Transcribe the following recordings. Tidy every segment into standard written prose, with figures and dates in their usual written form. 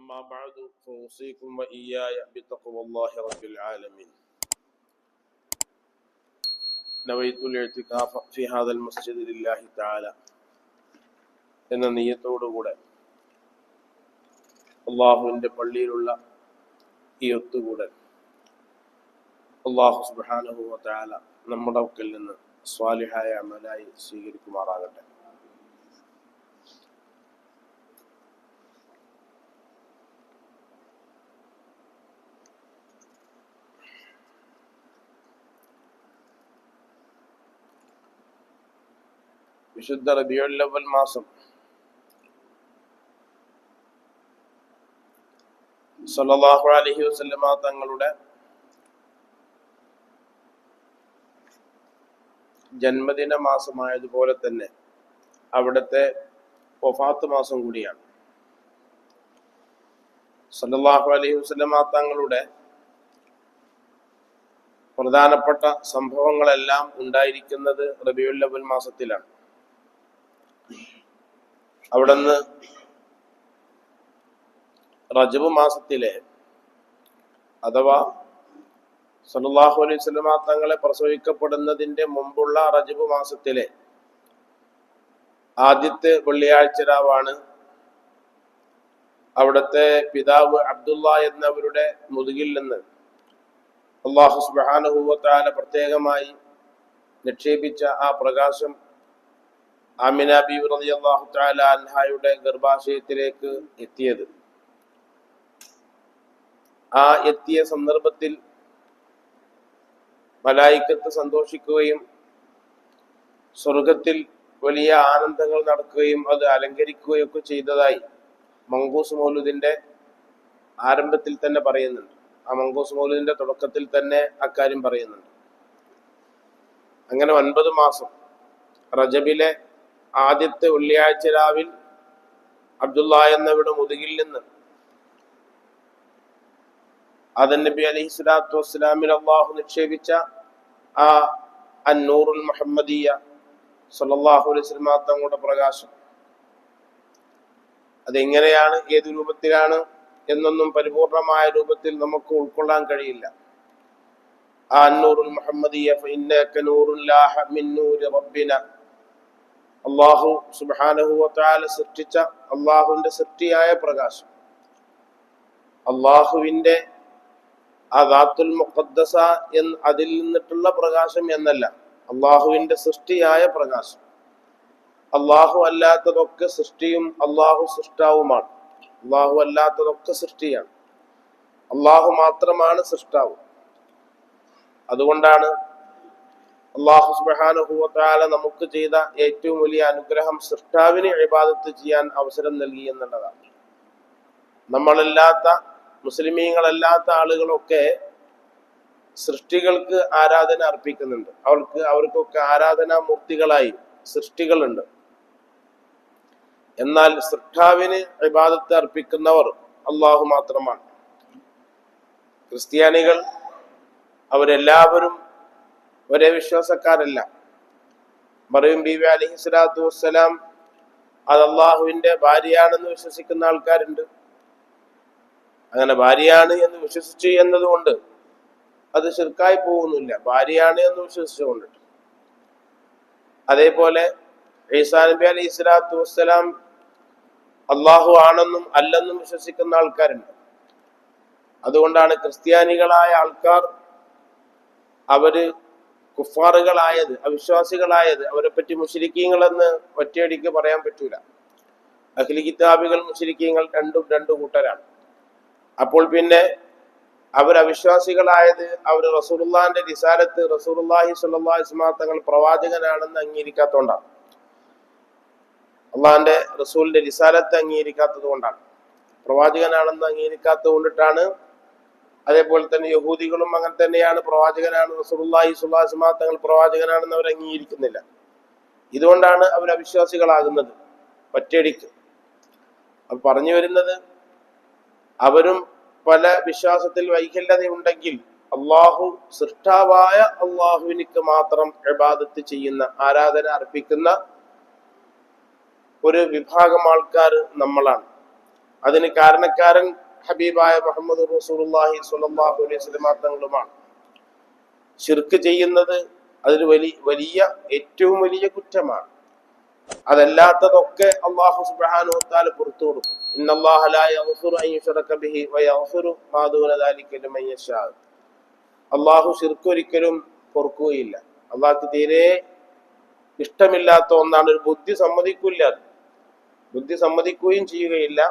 أما بعد فأوصيكم وإياي بتقوى الله رب العالمين. نويت الاعتكاف في هذا المسجد لله تعالى എന്ന നിയ്യത്തോടുകൂടെ അള്ളാഹുവിൻ്റെ പള്ളിയിലുള്ള ഈ ഒത്തുകൂടൽ അള്ളാഹു സുബ്ഹാനഹു വ തആല നമ്മുടെ പക്കൽ നിന്ന് സ്വാലിഹായ അമലായി സ്വീകരിക്കുമാറാകട്ടെ. വിശുദ്ധ റബീഉൽ അവ്വൽ മാസം സല്ലല്ലാഹു അലൈഹി വസല്ലമ തങ്ങളുടെ ജന്മദിന മാസമായതുപോലെ തന്നെ അവിടുത്തെ വഫാത്ത് മാസം കൂടിയാണ്. സല്ലല്ലാഹു അലൈഹി വസല്ലമ തങ്ങളുടെ പ്രധാനപ്പെട്ട സംഭവങ്ങളെല്ലാം ഉണ്ടായിരിക്കുന്നത് റബീഉൽ അവ്വൽ മാസത്തിലാണ്. അവിടുന്ന് റജബ് മാസത്തിലെ അഥവാ സല്ലല്ലാഹു അലൈഹി വസല്ലമ തങ്ങളെ പ്രസവിക്കപ്പെടുന്നതിന്റെ മുമ്പുള്ള റജബ് മാസത്തിലെ ആദ്യത്തെ വെള്ളിയാഴ്ച രാവാണ് അവിടുത്തെ പിതാവ് അബ്ദുള്ള എന്നവരുടെ മുതുകിൽ നിന്ന് അല്ലാഹു സുബ്ഹാനഹു വ തആല പ്രത്യേകമായി നിക്ഷേപിച്ച ആ പ്രകാശം ആമിന ബീവി റളിയല്ലാഹു തആല അൻഹയുടെ ഗർഭാശയത്തിലേക്ക് എത്തിയത്. ആ എത്തിയ സന്ദർഭത്തിൽ മലായിക്കത്ത് സന്തോഷിക്കുകയും സ്വർഗത്തിൽ വലിയ ആനന്ദങ്ങൾ നടക്കുകയും അത് അലങ്കരിക്കുകയൊക്കെ ചെയ്തതായി മങ്കൂസ് മൗലൂദിന്റെ ആരംഭത്തിൽ തന്നെ പറയുന്നുണ്ട്. ആ മങ്കൂസ് മൗലൂദിന്റെ തുടക്കത്തിൽ തന്നെ അക്കാര്യം പറയുന്നുണ്ട്. അങ്ങനെ 9 മാസം റജബിലെ ആദ്യത്തെ വെള്ളിയാഴ്ച രാവിൽ അബ്ദുള്ള എന്നവരുടെ മുതുകിൽ നിന്ന് ആദം നബി അലൈഹി സ്വലാത്തു വസ്സലാമിൽ അള്ളാഹു നിക്ഷേപിച്ച ആ അന്നൂറുൽ മുഹമ്മദിയ സല്ലല്ലാഹു അലൈഹി വസല്ലം തങ്ങളുടെ പ്രകാശം അതെങ്ങനെയാണ്, ഏത് രൂപത്തിലാണ് എന്നൊന്നും പരിപൂർണമായ രൂപത്തിൽ നമുക്ക് ഉൾക്കൊള്ളാൻ കഴിയില്ല. ആ അന്നൂറുൽ മുഹമ്മദിയ ഫഇന്നക നൂറുൻ ലാഹ മിൻ നൂരി റബ്ബിന, അള്ളാഹു സുബ്ഹാനഹു വ തആല സൃഷ്ടിച്ച അള്ളാഹുവിന്റെ സൃഷ്ടിയായ പ്രകാശം, അള്ളാഹുവിന്റെ ആ ദാത്തുൽ മുഖദ്ദസ അതിൽ നിന്നിട്ടുള്ള പ്രകാശം എന്നല്ല, അള്ളാഹുവിന്റെ സൃഷ്ടിയായ പ്രകാശം. അള്ളാഹു അല്ലാത്തതൊക്കെ സൃഷ്ടിയും അള്ളാഹു സൃഷ്ടാവുമാണ്. അള്ളാഹു അല്ലാത്തതൊക്കെ സൃഷ്ടിയാണ്, അള്ളാഹു മാത്രമാണ് സൃഷ്ടാവ്. അതുകൊണ്ടാണ് അല്ലാഹു സുബ്ഹാനഹു വ തആല നമുക്ക് ചെയ്ത ഏറ്റവും വലിയ അനുഗ്രഹം സൃഷ്ടാവിന് ഇബാദത്ത് ചെയ്യാൻ അവസരം നൽകി എന്നുള്ളതാണ്. നമ്മളല്ലാത്ത മുസ്ലിമീങ്ങളല്ലാത്ത ആളുകളൊക്കെ സൃഷ്ടികൾക്ക് ആരാധന അർപ്പിക്കുന്നുണ്ട്. അവർക്കൊക്കെ ആരാധനാമൂർത്തികളായി സൃഷ്ടികളുണ്ട്. എന്നാൽ സൃഷ്ടാവിന് ഇബാദത്ത് അർപ്പിക്കുന്നവർ അള്ളാഹു മാത്രമാണ്. ക്രിസ്ത്യാനികൾ അവരെല്ലാവരും ഒരേ വിശ്വാസക്കാരല്ല. മറിയം ബീവി അലൈഹി സ്വലാത്തു വസ്സലാം അത് അള്ളാഹുവിന്റെ ഭാര്യയാണെന്ന് വിശ്വസിക്കുന്ന ആൾക്കാരുണ്ട്. അങ്ങനെ ഭാര്യയാണ് എന്ന് വിശ്വസിച്ചു എന്നതുകൊണ്ട് അത് ശിർക്കായി പോകുന്നില്ല, ഭാര്യയാണ് എന്ന് വിശ്വസിച്ചുകൊണ്ടിട്ട്. അതേപോലെ ഈസാ നബി അലൈഹി സ്വലാത്തു വസ്സലാം അള്ളാഹു ആണെന്നും അല്ലെന്നും വിശ്വസിക്കുന്ന ആൾക്കാരുണ്ട്. അതുകൊണ്ടാണ് ക്രിസ്ത്യാനികളായ ആൾക്കാർ അവര് കുഫാറുകളായത്, അവിശ്വാസികളായത്, അവരെ പറ്റി മുശ്രിക്കീങ്ങളെന്ന് ഒറ്റയടിക്ക് പറയാൻ പറ്റൂല. അഹ്ലി കിതാബികൾ മുശ്രിക്കീങ്ങൾ രണ്ടു കൂട്ടരാണ്. അപ്പോൾ പിന്നെ അവർ അവിശ്വാസികളായത് അവർ റസൂലുള്ളാഹിന്റെ റിസാലത്ത്, റസൂലുള്ളാഹി സ്വല്ലല്ലാഹു അലൈഹി വസല്ലം തങ്ങൾ പ്രവാചകനാണെന്ന് അംഗീകരിക്കാത്തതുകൊണ്ടാണ്, അള്ളാഹിന്റെ റസൂലിന്റെ റിസാലത്ത് അംഗീകരിക്കാത്തത് കൊണ്ടാണ്, പ്രവാചകനാണെന്ന് അംഗീകരിക്കാത്തത് കൊണ്ടിട്ടാണ്. അതേപോലെ തന്നെ യഹൂദികളും അങ്ങനെ തന്നെയാണ്, പ്രവാചകനാണ് റസൂലുള്ളാഹി സ്വല്ലല്ലാഹു അലൈഹി വസല്ലം തങ്ങൾ പ്രവാചകനാണെന്ന് അവർ അംഗീകരിക്കുന്നില്ല. ഇതുകൊണ്ടാണ് അവർ അവിശ്വാസികളാകുന്നത് ഒറ്റയടിക്ക്. അപ്പൊ പറഞ്ഞു വരുന്നത്, അവരും പല വിശ്വാസത്തിൽ വൈകല്യതയുണ്ടെങ്കിൽ അള്ളാഹു സൃഷ്ടാവായ അള്ളാഹുവിനിക്ക് മാത്രം ഇബാദത്ത് ചെയ്യുന്ന, ആരാധന അർപ്പിക്കുന്ന ഒരു വിഭാഗം ആൾക്കാർ നമ്മളാണ്. അതിന് കാരണക്കാരൻ ഹബീബായ മുഹമ്മദ് റസൂലുള്ളാഹി സ്വല്ലല്ലാഹു അലൈഹി വസല്ലം തങ്ങളുമാണ്. ശിർക്ക് ചെയ്യുന്നത് അതൊരു വലിയ ഏറ്റവും വലിയ കുറ്റമാണ്. അതല്ലാത്തതൊക്കെ അല്ലാഹു സുബ്ഹാനഹു വ തആല പുറത്തു കൊടുക്കും. ഇന്നല്ലാഹ ലാ യഗ്ഫിറു അൻ യുശ്റക ബിഹി വ യഗ്ഫിറു മാ ദൂന ദാലിക ലിമൻ യശാ. അല്ലാഹു ശിർക്ക് ഒരിക്കലും പൊറുക്കുകയില്ല. അല്ലാഹുക്ക് തീരെ ഇഷ്ടമില്ലാത്ത ഒന്നാണ്. ഒരു ബുദ്ധി സമ്മതിക്കുകയും ചെയ്യുകയില്ല.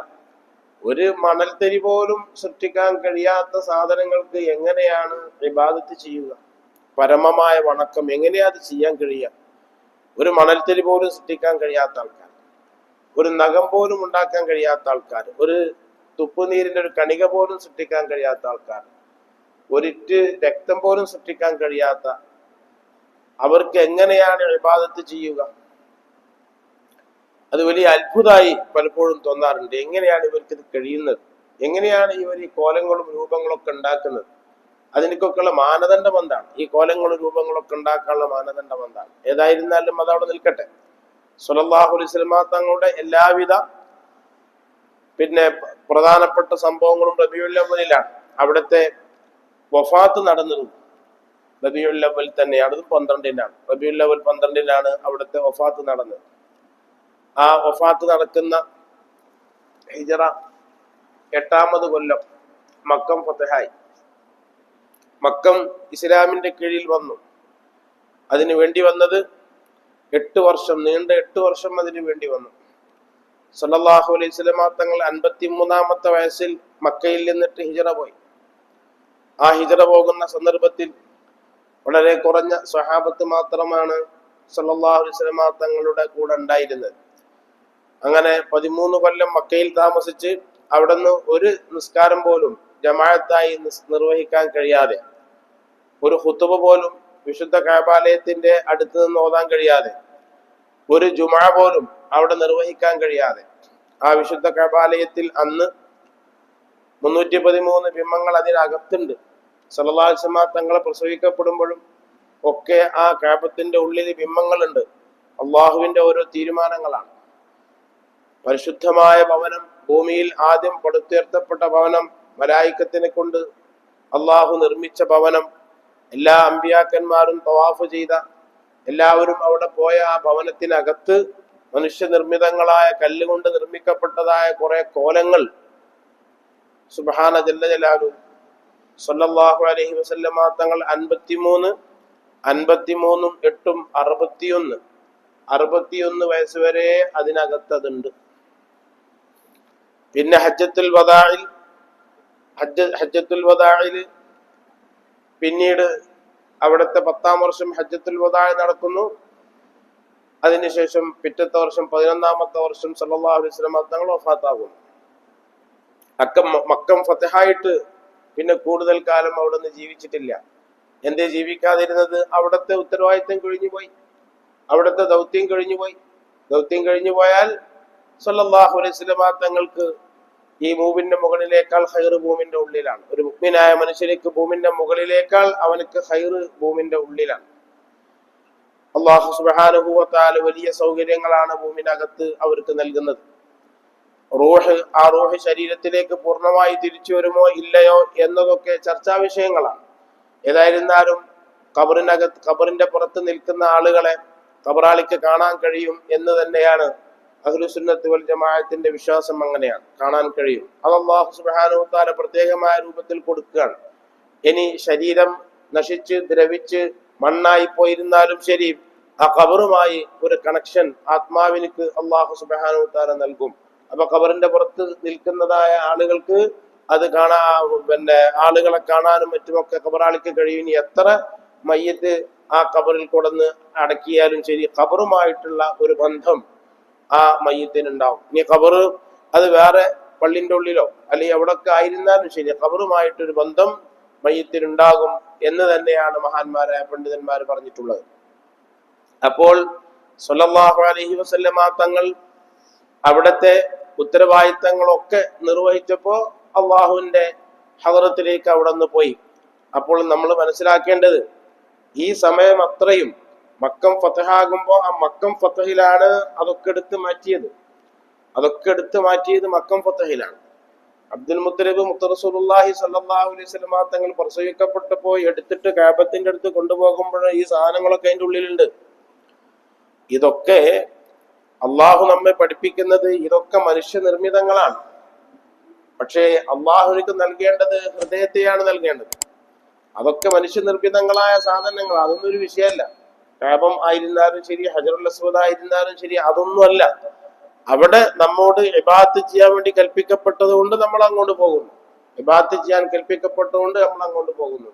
ഒരു മണൽത്തരി പോലും സൃഷ്ടിക്കാൻ കഴിയാത്ത സാധനങ്ങൾക്ക് എങ്ങനെയാണ് ഇബാദത്ത് ചെയ്യുക? പരമമായ വണക്കം എങ്ങനെയാ അത് ചെയ്യാൻ കഴിയുക? ഒരു മണൽത്തരി പോലും സൃഷ്ടിക്കാൻ കഴിയാത്ത ആൾക്കാർ, ഒരു നഖം പോലും ഉണ്ടാക്കാൻ കഴിയാത്ത ആൾക്കാർ, ഒരു തുപ്പുനീരിന്റെ ഒരു കണിക പോലും സൃഷ്ടിക്കാൻ കഴിയാത്ത ആൾക്കാർ, ഒരിറ്റ് രക്തം പോലും സൃഷ്ടിക്കാൻ കഴിയാത്ത അവർക്ക് എങ്ങനെയാണ് ഇബാദത്ത് ചെയ്യുക? അത് വലിയ അത്ഭുതമായി പലപ്പോഴും തോന്നാറുണ്ട്. എങ്ങനെയാണ് ഇവർക്ക് ഇത് കഴിയുന്നത്? എങ്ങനെയാണ് ഇവർ ഈ കോലങ്ങളും രൂപങ്ങളൊക്കെ ഉണ്ടാക്കുന്നത്? അതിനൊക്കെയുള്ള മാനദണ്ഡം എന്താണ്? ഈ കോലങ്ങളും രൂപങ്ങളൊക്കെ ഉണ്ടാക്കാനുള്ള മാനദണ്ഡം എന്താണ്? ഏതായിരുന്നാലും അതവിടെ നിൽക്കട്ടെ. സ്വല്ലല്ലാഹു അലൈഹി വസല്ലം തങ്ങളുടെ എല്ലാവിധ പ്രധാനപ്പെട്ട സംഭവങ്ങളും റബീഉൽ അവ്വലിലാണ്. അവിടുത്തെ വഫാത്ത് നടന്നതും റബീഉൽ അവ്വൽ തന്നെയാണ്. അതും 12-നാണ്. റബീഉൽ അവ്വൽ 12-നാണ് അവിടുത്തെ വഫാത്ത് നടന്നത്. ആ വഫാത്ത് നടക്കുന്ന ഹിജറ 8-ാമത് കൊല്ലം മക്കം ഫതഹായി. മക്കം ഇസ്ലാമിന്റെ കീഴിൽ വന്നു. അതിനു വേണ്ടി വന്നത് 8 വർഷം, നീണ്ട 8 വർഷം അതിനു വേണ്ടി വന്നു. സല്ലല്ലാഹു അലൈഹി വസല്ലം തങ്ങൾ 53-ാമത്തെ വയസ്സിൽ മക്കയിൽ നിന്നിട്ട് ഹിജറ പോയി. ആ ഹിജറ പോകുന്ന സന്ദർഭത്തിൽ വളരെ കുറഞ്ഞ സ്വഹാബത്ത് മാത്രമാണ് സല്ലല്ലാഹു അലൈഹി വസല്ലം തങ്ങളുടെ കൂടെ ഉണ്ടായിരുന്നത്. അങ്ങനെ 13 കൊല്ലം മക്കയിൽ താമസിച്ച് അവിടുന്ന് ഒരു നിസ്കാരം പോലും ജമാഅത്തായി നിർവഹിക്കാൻ കഴിയാതെ, ഒരു ഖുതുബ പോലും വിശുദ്ധ കഅബാലയത്തിന്റെ അടുത്ത് നിന്ന് ഓതാൻ കഴിയാതെ, ഒരു ജുമുഅ പോലും അവിടെ നിർവഹിക്കാൻ കഴിയാതെ, ആ വിശുദ്ധ കഅബാലയത്തിൽ അന്ന് 313 ബിംബങ്ങൾ അതിനകത്തുണ്ട്. സല്ലല്ലാഹു അലൈഹി വസല്ലം തങ്ങളെ പ്രസവിക്കപ്പെടുമ്പോഴും ഒക്കെ ആ കഅബത്തിന്റെ ഉള്ളിൽ ബിംബങ്ങളുണ്ട്. അള്ളാഹുവിന്റെ ഓരോ തീരുമാനങ്ങളാണ്. പരിശുദ്ധമായ ഭവനം, ഭൂമിയിൽ ആദ്യം പടുത്തുയർത്തപ്പെട്ട ഭവനം, മലായിക്കത്തിനെ കൊണ്ട് അള്ളാഹു നിർമ്മിച്ച ഭവനം, എല്ലാ അമ്പിയാക്കന്മാരും തവാഫ് ചെയ്ത എല്ലാവരും അവിടെ പോയ ആ ഭവനത്തിനകത്ത് മനുഷ്യനിർമ്മിതങ്ങളായ കല്ലുകൊണ്ട് നിർമ്മിക്കപ്പെട്ടതായ കുറെ കോലങ്ങൾ സുബ്ഹാന ജല്ല ജലാലു സല്ലല്ലാഹു അലൈഹി വസല്ലമ തങ്ങൾ 53, 53, 8, 61 വയസ്സ് വരെ അതിനകത്തതുണ്ട്. പിന്നെ ഹജ്ജത്തുൽ വദാഇൽ പിന്നീട് അവിടുത്തെ 10-ാം വർഷം ഹജ്ജത്തുൽ വദാഇ നടക്കുന്നു. അതിനുശേഷം പിറ്റത്തെ വർഷം 11-ാമത്തെ വർഷം സല്ലല്ലാഹു അലൈഹി വസല്ലം തങ്ങൾ വഫാത്താകുന്നു. മക്കം ഫതഹായിട്ട് പിന്നെ കൂടുതൽ കാലം അവിടെ നിന്ന് ജീവിച്ചിട്ടില്ല. എന്തേ ജീവിക്കാതിരുന്നത്? അവിടുത്തെ ഉത്തരവാദിത്തം കഴിഞ്ഞുപോയി, അവിടുത്തെ ദൗത്യം കഴിഞ്ഞുപോയി. ദൗത്യം കഴിഞ്ഞു പോയാൽ സല്ലല്ലാഹു അലൈഹി വസല്ലം തങ്ങൾക്ക് ഈ ഭൂമിന്റെ മുകളിലേക്കാൾ ഖൈറ് ഭൂമിന്റെ ഉള്ളിലാണ്. ഒരു മുഅ്മിനായ മനുഷ്യനിക്ക് ഭൂമിന്റെ മുകളിലേക്കാൾ അവനക്ക് ഖൈറ് ഭൂമിന്റെ ഉള്ളിലാണ്. അല്ലാഹു സുബ്ഹാനഹു വ തആല വലിയ സൗകര്യങ്ങളാണ് ഭൂമിനകത്ത് അവർക്ക് നൽകുന്നത്. ആ റൂഹ് ശരീരത്തിലേക്ക് പൂർണ്ണമായി തിരിച്ചു വരുമോ ഇല്ലയോ എന്നതൊക്കെ ചർച്ചാ വിഷയങ്ങളാണ്. ഏതായിരുന്നാലും ഖബറിന്റെ പുറത്ത് നിൽക്കുന്ന ആളുകളെ ഖബറാളിക്ക് കാണാൻ കഴിയും എന്ന് തന്നെയാണ് അഹ്ലുസുന്നത്ത് വൽ ജമാഅത്തിന്റെ വിശ്വാസം. അങ്ങനെയാണ്, കാണാൻ കഴിയും. അത് അല്ലാഹു സുബ്ഹാനഹു വ തആല പ്രത്യേകമായ രൂപത്തിൽ കൊടുക്കുകയാണ്. ഇനി ശരീരം നശിച്ച് ദ്രവിച്ച് മണ്ണായി പോയിരുന്നാലും ശരി, ആ ഖബറുമായി ഒരു കണക്ഷൻ ആത്മാവിനിക്ക് അല്ലാഹു സുബ്ഹാനഹു വ തആല നൽകും. അപ്പൊ ഖബറിന്റെ പുറത്ത് നിൽക്കുന്നതായ ആളുകൾക്ക് അത് ആളുകളെ കാണാനും മറ്റുമൊക്കെ ഖബറാളിക്ക് കഴിയും. ഇനി എത്ര മയ്യത്ത് ആ ഖബറിൽ കൊടന്ന് അടക്കിയാലും ശരി, ഖബറുമായിട്ടുള്ള ഒരു ബന്ധം ആ മയ്യത്തിനുണ്ടാവും. ഇനി ഖബറ് അത് വേറെ പള്ളിന്റെ ഉള്ളിലോ അല്ലെങ്കിൽ എവിടൊക്കെ ആയിരുന്നാലും ശരി, ഖബറുമായിട്ടൊരു ബന്ധം മയ്യത്തിനുണ്ടാകും എന്ന് തന്നെയാണ് മഹാന്മാരായ പണ്ഡിതന്മാർ പറഞ്ഞിട്ടുള്ളത്. അപ്പോൾ സല്ലല്ലാഹു അലൈഹി വസല്ലമ തങ്ങൾ അവിടുത്തെ ഉത്തരവാദിത്തങ്ങളൊക്കെ നിർവഹിച്ചപ്പോ അള്ളാഹുവിന്റെ ഹദറത്തിലേക്ക് അവിടെ നിന്ന് പോയി. അപ്പോൾ നമ്മൾ മനസ്സിലാക്കേണ്ടത്, ഈ സമയം അത്രയും മക്കം ഫതഹാകുമ്പോ ആ മക്കം ഫതഹിലാണ് അതൊക്കെ എടുത്ത് മാറ്റിയത് മക്കം ഫതഹിലാണ്. അബ്ദുൽ മുത്തലിബ് മുത്ത് റസൂലുള്ളാഹി സ്വല്ലല്ലാഹു അലൈഹി വസല്ലമ തങ്ങൾ പ്രസവിക്കപ്പെട്ടപ്പോ എടുത്തിട്ട് കാബത്തിന്റെ അടുത്ത് കൊണ്ടുപോകുമ്പോൾ ഈ സാധനങ്ങളൊക്കെ അതിന്റെ ഉള്ളിലുണ്ട്. ഇതൊക്കെ അള്ളാഹു നമ്മെ പഠിപ്പിക്കുന്നത് ഇതൊക്കെ മനുഷ്യനിർമ്മിതങ്ങളാണ്. പക്ഷേ അള്ളാഹുവിലേക്ക് നൽകേണ്ടത് ഹൃദയത്തെയാണ് നൽകേണ്ടത്. അതൊക്കെ മനുഷ്യനിർമ്മിതങ്ങളായ സാധനങ്ങൾ, അതൊന്നും ഒരു വിഷയമല്ല. കാബം ആയിരുന്നാലും ശരി, ഹജറുൽ അസ്വദ് ആയിരുന്നാലും ശരി, അതൊന്നുമല്ല. അവിടെ നമ്മോട് ഇബാദത്ത് ചെയ്യാൻ വേണ്ടി കൽപ്പിക്കപ്പെട്ടത് കൊണ്ട് നമ്മൾ അങ്ങോട്ട് പോകുന്നു. ഇബാദത്ത് ചെയ്യാൻ കൽപ്പിക്കപ്പെട്ടതുകൊണ്ട് നമ്മൾ അങ്ങോട്ട് പോകുന്നു.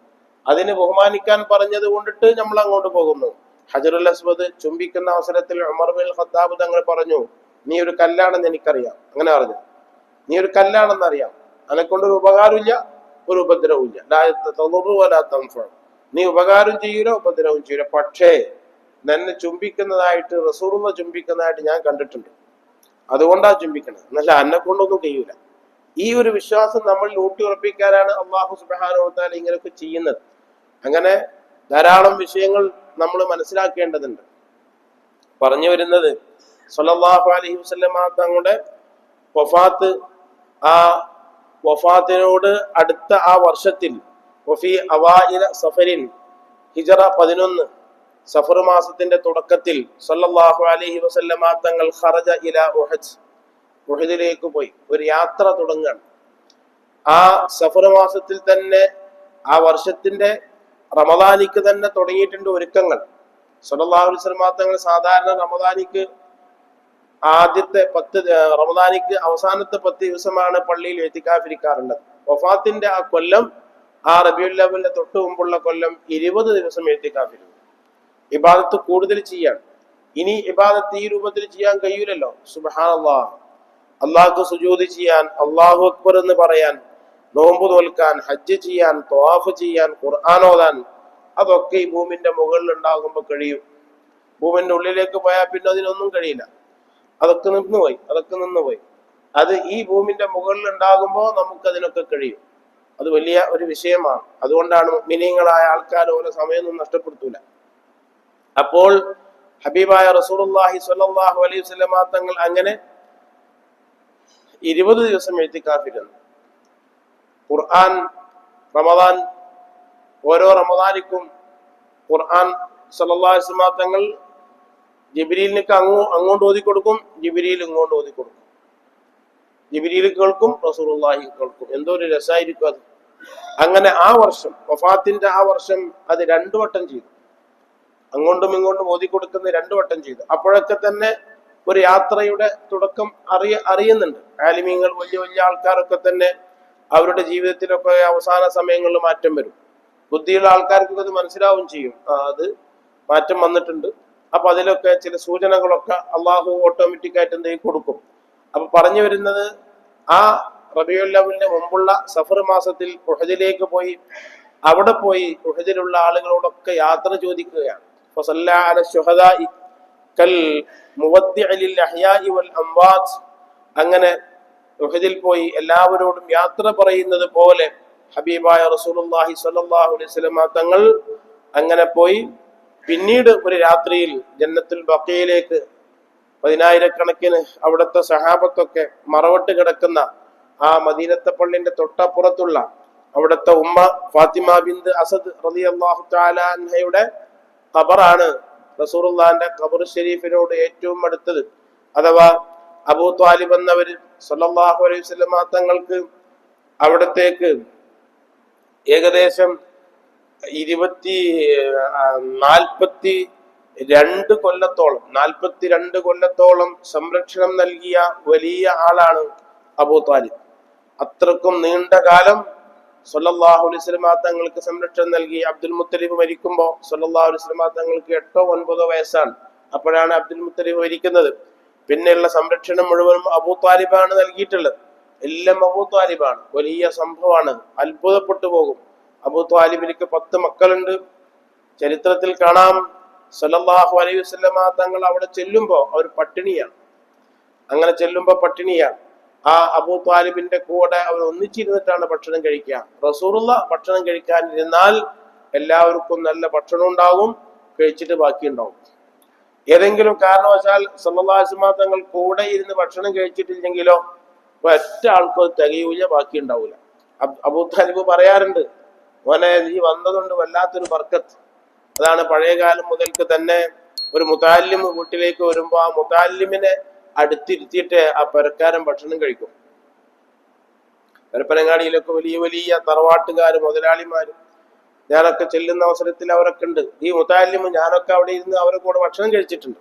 അതിന് ബഹുമാനിക്കാൻ പറഞ്ഞത് കൊണ്ടിട്ട് നമ്മൾ അങ്ങോട്ട് പോകുന്നു. ഹജറുൽ അസ്വദ് ചുംബിക്കുന്ന അവസരത്തിൽ ഉമർ ബിൻ ഖത്താബ് തങ്ങൾ പറഞ്ഞു, നീ ഒരു കല്ലാണെന്ന് എനിക്കറിയാം. അങ്ങനെ പറഞ്ഞു, നീ ഒരു കല്ലാണെന്ന് അറിയാം, അനെക്കൊണ്ടൊരു ഉപകാരമില്ല, ഒരു ഉപദ്രവവും ഇല്ല. നീ ഉപകാരം ചെയ്യൂല, ഉപദ്രവം ചെയ്യൂല. പക്ഷേ നിന്നെ ചുംബിക്കുന്നതായിട്ട്, റസൂലുള്ള ചുംബിക്കുന്നതായിട്ട് ഞാൻ കണ്ടിട്ടുണ്ട്, അതുകൊണ്ടാ ചുംബിക്കണത്, എന്നല്ല എന്നെ കൊണ്ടൊന്നും കഴിയൂല. ഈ ഒരു വിശ്വാസം നമ്മൾ ഊട്ടി ഉറപ്പിക്കാനാണ് അള്ളാഹു സുബ്ഹാനഹു വ തആല ഇങ്ങനെയൊക്കെ ചെയ്യുന്നത്. അങ്ങനെ ധാരാളം വിഷയങ്ങൾ നമ്മൾ മനസ്സിലാക്കേണ്ടതുണ്ട്. പറഞ്ഞു വരുന്നത്, സ്വല്ലല്ലാഹു അലൈഹി വസല്ലമ തങ്ങളുടെ വഫാത്ത്, ആ വഫാത്തിനോട് അടുത്ത ആ വർഷത്തിൽ വഫി അവാഇല സഫരിൻ, ഹിജറ 11 സഫർ മാസത്തിന്റെ തുടക്കത്തിൽ സല്ലല്ലാഹു അലൈഹി വസല്ലമ തങ്ങൾ ഖറജ ഇല ഉഹദ്, ഉഹദിലേക്ക് പോയി, ഒരു യാത്ര തുടങ്ങുകയാണ്. ആ സഫർ മാസത്തിൽ തന്നെ, ആ വർഷത്തിന്റെ റമദാനിക്ക് തന്നെ തുടങ്ങിയിട്ടുണ്ട് ഒരുക്കങ്ങൾ. സല്ലല്ലാഹു അലൈഹി വസല്ലമ തങ്ങൾ സാധാരണ റമദാനിക്ക് ആദ്യത്തെ 10, റമദാനിക്ക് അവസാനത്തെ 10 ദിവസമാണ് പള്ളിയിൽ എത്തിക്കാഫിരിക്കാറുള്ളത്. വഫാത്തിന്റെ ആ കൊല്ലം, ആ റബീഉൽ അവ്വലിന്റെ തൊട്ട് മുമ്പുള്ള കൊല്ലം 20 ദിവസം എത്തിക്കാഫിരുന്നു. ഇബാദത്ത് കൂടുതൽ ചെയ്യാൻ. ഇനി ഇബാദത്ത് ഈ രൂപത്തിൽ ചെയ്യാൻ കഴിയൂലല്ലോ. സുബ്ഹാനല്ലാഹ്, അള്ളാഹ്ക്ക് സുജൂദ് ചെയ്യാൻ, അല്ലാഹു അക്ബർ എന്ന് പറയാൻ, നോമ്പ് നോൽക്കാൻ, ഹജ്ജ് ചെയ്യാൻ, തവാഫ് ചെയ്യാൻ, ഖുർആൻ ഓതാൻ, അതൊക്കെ ഈ ഭൂമിന്റെ മുകളിൽ ഉണ്ടാകുമ്പോൾ കഴിയും. ഭൂമിന്റെ ഉള്ളിലേക്ക് പോയാൽ പിന്നെ അതിനൊന്നും കഴിയില്ല. അതൊക്കെ നിന്നുപോയി. അത് ഈ ഭൂമിന്റെ മുകളിൽ ഉണ്ടാകുമ്പോൾ നമുക്ക് അതിനൊക്കെ കഴിയും. അത് വലിയ ഒരു വിഷയമാണ്. അതുകൊണ്ടാണ് മുഅ്മിനീങ്ങളായ ആൾക്കാർ ഓരോ സമയമൊന്നും നഷ്ടപ്പെടുത്തൂല. അപ്പോൾ ഹബീബായ റസൂലുള്ളാഹി സ്വല്ലല്ലാഹു അലൈഹി വസല്ലമ തങ്ങൾ അങ്ങനെ 20 ദിവസം എഴുത്തിക്കാഫിരുന്നു. ഖുർആൻ, റമദാൻ, ഓരോ റമദാനിക്കും ഖുർആൻ സല്ലല്ലാഹു അലൈഹി വസല്ലമ തങ്ങൾ ജിബ്രീലിനൊക്കെ അങ്ങോട്ട് ഓതി കൊടുക്കും, ജിബ്രീൽ ഇങ്ങോട്ട് ഓതി കൊടുക്കും. ജിബ്രീൽ കേൾക്കും, റസൂലുള്ളാഹി കേൾക്കും. എന്തോ ഒരു രസമായിരിക്കും അത്. അങ്ങനെ ആ വർഷം, വഫാത്തിന്റെ ആ വർഷം, അത് 2 വട്ടം ചെയ്തു. അങ്ങോട്ടും ഇങ്ങോട്ടും ഓതി കൊടുക്കുന്ന 2 വട്ടം ചെയ്തു. അപ്പോഴൊക്കെ തന്നെ ഒരു യാത്രയുടെ തുടക്കം അറിയുന്നുണ്ട്. ആലിമീങ്ങൾ, വലിയ വലിയ ആൾക്കാരൊക്കെ തന്നെ അവരുടെ ജീവിതത്തിലൊക്കെ അവസാന സമയങ്ങളിൽ മാറ്റം വരും. ബുദ്ധിയുള്ള ആൾക്കാർക്കൊക്കെ അത് മനസ്സിലാവും ചെയ്യും, അത് മാറ്റം വന്നിട്ടുണ്ട്. അപ്പൊ അതിലൊക്കെ ചില സൂചനകളൊക്കെ അള്ളാഹു ഓട്ടോമാറ്റിക്കായിട്ട് എന്തെങ്കിലും കൊടുക്കും. അപ്പൊ പറഞ്ഞു വരുന്നത്, ആ റബീഉൽ അവ്വലിന് മുമ്പുള്ള സഫർ മാസത്തിൽ ഉഹദിലേക്ക് പോയി. അവിടെ പോയി ഉഹദിലുള്ള ആളുകളോടൊക്കെ യാത്ര ചോദിക്കുകയാണ്. ഫസല്ലാ അല ശുഹദാഇ കൽ മുവദ്ദിഇ ലിൽ അഹ്യാഇ വൽ അംവാത്. അങ്ങനെ ഉഹദിൽ പോയി എല്ലാവരോടും യാത്ര പറയുന്നത് പോലെ ഹബീബായ റസൂലുള്ളാഹി സ്വല്ലല്ലാഹു അലൈഹി വസല്ലം തങ്ങൾ അങ്ങനെ പോയി. പിന്നീട് ഒരു രാത്രിയിൽ ജന്നത്തുൽ ബഖീയിലേക്ക് 10,000-കണക്കിന് അവിടുത്തെ സഹാബത്തൊക്കെ മറവട്ട് കിടക്കുന്ന ആ മദീനത്തെ പള്ളിന്റെ തൊട്ടപ്പുറത്തുള്ള അവിടുത്തെ ഉമ്മ ഫാത്തിമ ബിന്ത് അസദ് റളിയല്ലാഹു തആല അൻഹയുടെ ഖബറാണ് റസൂലുള്ളാഹിന്റെ ഖബർ ഷരീഫിനോട് ഏറ്റവും അടുത്തത്. അഥവാ അബൂ ത്വാലിബ് എന്നവര് സല്ലല്ലാഹു അലൈഹി വസല്ലം തങ്ങൾക്ക് അവിടത്തേക്ക് ഏകദേശം 42 കൊല്ലത്തോളം സംരക്ഷണം നൽകിയ വലിയ ആളാണ് അബൂ ത്വാലിബ്. അത്രക്കും നീണ്ട കാലം സല്ലല്ലാഹു അലൈഹി വസല്ലം തങ്ങൾക്ക് സംരക്ഷണം നൽകി. അബ്ദുൽ മുത്തലിബ് മരിക്കുമ്പോൾ സല്ലല്ലാഹു അലൈഹി വസല്ലം തങ്ങൾക്ക് 8-9 വയസ്സാണ്. അപ്പോഴാണ് അബ്ദുൽ മുത്തലിബ് മരിക്കുന്നത്. പിന്നെയുള്ള സംരക്ഷണം മുഴുവനും അബൂ ത്വാലിബാണ് നൽകിയിട്ടുള്ളത്. എല്ലാം അബൂ ത്വാലിബാണ്. വലിയ സംഭവമാണ്, അത്ഭുതപ്പെട്ടു പോകും. അബൂ ത്വാലിബിലേക്ക് 10 മക്കളുണ്ട്. ചരിത്രത്തിൽ കാണാം, സല്ലല്ലാഹു അലൈഹി വസല്ലം തങ്ങൾ അവിടെ ചെല്ലുമ്പോ അവർ പട്ടിണിയാണ്. അങ്ങനെ ചെല്ലുമ്പോ പട്ടിണിയാണ്. ആ അബൂ ത്വാലിബിന്റെ കൂടെ അവർ ഒന്നിച്ചിരുന്നിട്ടാണ് ഭക്ഷണം കഴിക്കുക. റസൂലുള്ള ഭക്ഷണം കഴിക്കാനിരുന്നാൽ എല്ലാവർക്കും നല്ല ഭക്ഷണം ഉണ്ടാകും, കഴിച്ചിട്ട് ബാക്കി ഉണ്ടാവും. ഏതെങ്കിലും കാരണവശാൽ സല്ലല്ലാഹു അലൈഹി വസല്ലം തങ്ങൾ കൂടെ ഇരുന്ന് ഭക്ഷണം കഴിച്ചിട്ടില്ലെങ്കിലോ ഒറ്റ ആൾക്കും തികയൂല, ബാക്കി ഉണ്ടാവൂല. അബൂ താലിബ് പറയാറുണ്ട്, മോനെ നീ വന്നതുകൊണ്ട് വല്ലാത്തൊരു ബർക്കത്ത്. അതാണ് പഴയ കാലം മുതൽക്ക് തന്നെ ഒരു മുതാലിം വീട്ടിലേക്ക് വരുമ്പോ ആ മുതാലിമിനെ അടുത്തിരുത്തിയിട്ട് ആ പെരക്കാരൻ ഭക്ഷണം കഴിക്കും. പരപ്പനങ്ങാടിയിലൊക്കെ വലിയ വലിയ തറവാട്ടുകാരും മുതലാളിമാരും ഞാനൊക്കെ ചെല്ലുന്ന അവസരത്തിൽ അവരൊക്കെ ഉണ്ട്. ഈ മുതാലിം ഞാനൊക്കെ അവിടെ ഇരുന്ന് അവരെ കൂടെ ഭക്ഷണം കഴിച്ചിട്ടുണ്ട്.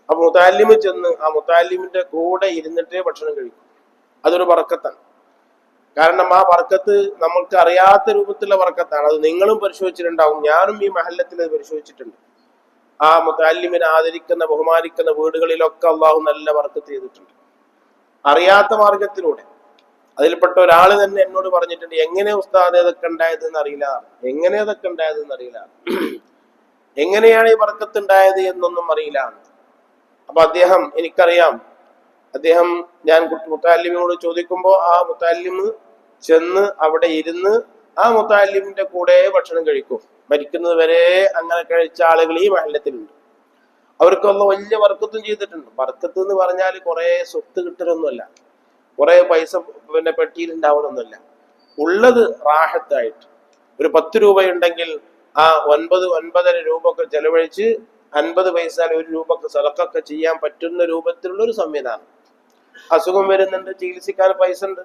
ആ മുതാലിം ചെന്ന് ആ മുതാലിമിന്റെ കൂടെ ഇരുന്നിട്ടേ ഭക്ഷണം കഴിക്കും. അതൊരു ബർക്കത്താണ്. കാരണം ആ ബർക്കത്ത് നമ്മൾക്ക് അറിയാത്ത രൂപത്തിലുള്ള ബർക്കത്താണ്. അത് നിങ്ങളും പരിശോധിച്ചിട്ടുണ്ടാവും, ഞാനും ഈ മഹല്ലത്തിൽ അത് പരിശോധിച്ചിട്ടുണ്ട്. ആ മുതല്ലിമിനെ ആദരിക്കുന്ന ബഹുമാനിക്കുന്ന വീടുകളിലൊക്കെ അള്ളാഹു നല്ല ബർക്കത്ത് ചെയ്തിട്ടുണ്ട്, അറിയാത്ത മാർഗത്തിലൂടെ. അതിൽപ്പെട്ട ഒരാൾ തന്നെ എന്നോട് പറഞ്ഞിട്ടുണ്ട്, എങ്ങനെ ഉസ്താദ് അതൊക്കെ ഉണ്ടായതെന്ന് അറിയില്ല, എങ്ങനെ അതൊക്കെ ഉണ്ടായതെന്ന് അറിയില്ല, എങ്ങനെയാണ് ഈ ബർക്കത്ത് ഉണ്ടായത് എന്നൊന്നും അറിയില്ല. അപ്പൊ അദ്ദേഹം, എനിക്കറിയാം, അദ്ദേഹം ഞാൻ മുത്തല്ലിമിനോട് ചോദിക്കുമ്പോൾ ആ മുത്തല്ലിമ് ചെന്ന് അവിടെ ഇരുന്ന് ആ മുത്തല്ലിമിന്റെ കൂടെ ഭക്ഷണം കഴിക്കും. മരിക്കുന്നത് വരെ അങ്ങനെ കഴിച്ച ആളുകൾ ഈ മഹല്ലത്തിലുണ്ട്. അവർക്കൊന്നും വലിയ ബർക്കത്തും ചെയ്തിട്ടുണ്ട്. ബർക്കത്ത് എന്ന് പറഞ്ഞാൽ കുറെ സ്വത്ത് കിട്ടലൊന്നുമല്ല, കുറെ പൈസ പെട്ടിയിലുണ്ടാവണമെന്നല്ല. ഉള്ളത് റാഹത്തായിട്ട് ഒരു 10 രൂപയുണ്ടെങ്കിൽ ആ 9-9.5 രൂപ ഒക്കെ ചെലവഴിച്ച് 50 പൈസ 1 രൂപ സദഖയൊക്കെ ചെയ്യാൻ പറ്റുന്ന രൂപത്തിലുള്ള ഒരു സംവിധാനം. അസുഖം വരുന്നുണ്ട്, ചികിത്സിക്കാൻ പൈസ ഉണ്ട്,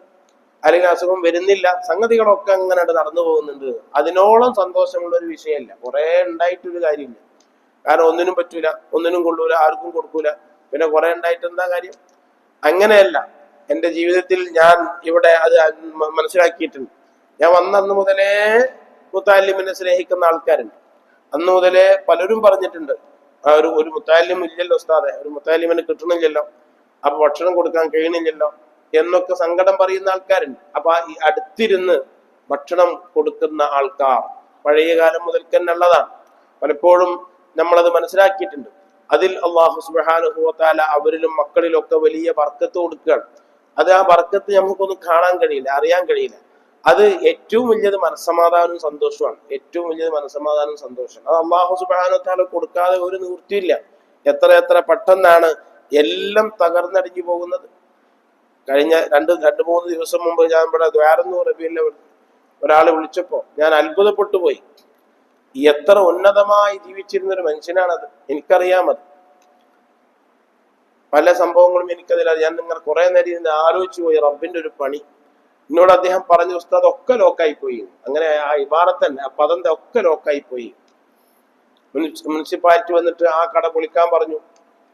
അല്ലെങ്കിൽ അസുഖം വരുന്നില്ല, സംഗതികളൊക്കെ അങ്ങനെ നടന്നു പോകുന്നുണ്ട്. അതിനോളം സന്തോഷമുള്ള ഒരു വിഷയമല്ല. കുറെ ഉണ്ടായിട്ടൊരു കാര്യമില്ല. കാരണം ഒന്നിനും പറ്റൂല, ഒന്നിനും കൊള്ളൂല, ആർക്കും കൊടുക്കൂല, പിന്നെ കുറെ ഉണ്ടായിട്ട് എന്താ കാര്യം? അങ്ങനെയല്ല. എൻ്റെ ജീവിതത്തിൽ ഞാൻ ഇവിടെ അത് മനസ്സിലാക്കിയിട്ടുണ്ട്. ഞാൻ വന്നന്ന് മുതലേ മുത്തല്ലിമിനെ സ്നേഹിക്കുന്ന ആൾക്കാരുണ്ട്. അന്ന് മുതലേ പലരും പറഞ്ഞിട്ടുണ്ട്, ഒരു മുത്തല്ലിം ഇല്ലല്ലോ ഉസ്താദെ, ഒരു മുത്തല്ലിമിനെ കിട്ടണില്ലല്ലോ, അപ്പൊ ഭക്ഷണം കൊടുക്കാൻ കഴിയണില്ലല്ലോ എന്നൊക്കെ സങ്കടം പറയുന്ന ആൾക്കാരുണ്ട്. അപ്പൊ ഈ അടുത്തിരുന്ന് ഭക്ഷണം കൊടുക്കുന്ന ആൾക്കാർ പഴയ കാലം മുതൽക്ക് തന്നെ ഉള്ളതാണ്. പലപ്പോഴും നമ്മളത് മനസ്സിലാക്കിയിട്ടുണ്ട്. അതിൽ അള്ളാഹു സുബ്ഹാനഹു വ തആല അവരിലും മക്കളിലും ഒക്കെ വലിയ ബർക്കത്ത് കൊടുക്കുകയാണ്. അത് ആ ബർക്കത്ത് നമുക്കൊന്നും കാണാൻ കഴിയില്ല, അറിയാൻ കഴിയില്ല. അത് ഏറ്റവും വലിയത് മനസ്സമാധാനവും സന്തോഷമാണ്. ഏറ്റവും വലിയത് മനസ്സമാധാനവും സന്തോഷം. അത് അള്ളാഹു സുബ്ഹാനഹു വ തആല കൊടുക്കാതെ ഒരു നിവൃത്തിയില്ല. എത്ര പെട്ടെന്നാണ് എല്ലാം തകർന്നടിഞ്ഞു പോകുന്നത്. കഴിഞ്ഞ 2-3 ദിവസം മുമ്പ് ഞാൻ ഇവിടെ ദ്വാരന്നൂർ റബീൽ ഒരാളെ വിളിച്ചപ്പോ ഞാൻ അത്ഭുതപ്പെട്ടു പോയി. എത്ര ഉന്നതമായി ജീവിച്ചിരുന്ന ഒരു മനുഷ്യനാണത്. എനിക്കറിയാമത്. പല സംഭവങ്ങളും എനിക്കതിൽ ഞാൻ നിങ്ങൾ കുറെ നേരം ഇരുന്ന് ആലോചിച്ചു പോയി. റബ്ബിന്റെ ഒരു പണി എന്നോട് അദ്ദേഹം പറഞ്ഞു, ഉസ്താദ് ഒക്കെ ലോക്കായി പോയി. അങ്ങനെ ആ ഇബാറത്തന്നെ, ആ പദന്റെ ഒക്കെ ലോക്കായി പോയി. മുനിസിപ്പാലിറ്റി വന്നിട്ട് ആ കട പൊളിക്കാൻ പറഞ്ഞു.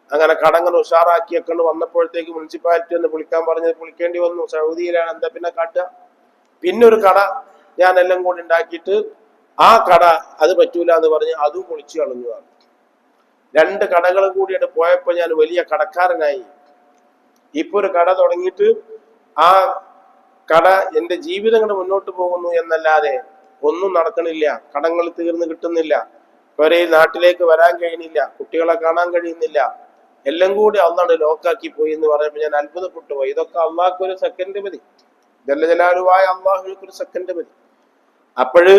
അങ്ങനെ കടങ്ങൾ ഉഷാറാക്കിയൊക്കെ വന്നപ്പോഴത്തേക്ക് മുനിസിപ്പാലിറ്റി ഒന്ന് പൊളിക്കാൻ പറഞ്ഞത് പൊളിക്കേണ്ടി വന്നു. സൗദിയിലാണ്, എന്താ പിന്നെ കാട്ടുക? പിന്നെ ഒരു കട ഞാൻ എല്ലാം കൂടി ഉണ്ടാക്കിയിട്ട് ആ കട അത് പറ്റൂല എന്ന് പറഞ്ഞ് അതും പൊളിച്ചു കളഞ്ഞു. 2 കടകളും കൂടിയിട്ട് പോയപ്പോ ഞാൻ വലിയ കടക്കാരനായി. ഇപ്പൊ ഒരു കട തുടങ്ങിയിട്ട് ആ കട എന്റെ ജീവിതങ്ങൾ മുന്നോട്ട് പോകുന്നു എന്നല്ലാതെ ഒന്നും നടക്കണില്ല. കടങ്ങൾ തീർന്നു കിട്ടുന്നില്ല, ഒരേ നാട്ടിലേക്ക് വരാൻ കഴിയുന്നില്ല, കുട്ടികളെ കാണാൻ കഴിയുന്നില്ല, എല്ലാം കൂടി അള്ളാഹ് ലോക്കാക്കി പോയി എന്ന് പറയുമ്പോ ഞാൻ അത്ഭുതപ്പെട്ടു പോയി. ഇതൊക്കെ അള്ളാഹ്ക്ക് ഒരു സെക്കൻഡ് മതി, ജലജലാലുവായ അള്ളാഹുവിന് ഒരു സെക്കൻഡ് മതി. അപ്പോഴ്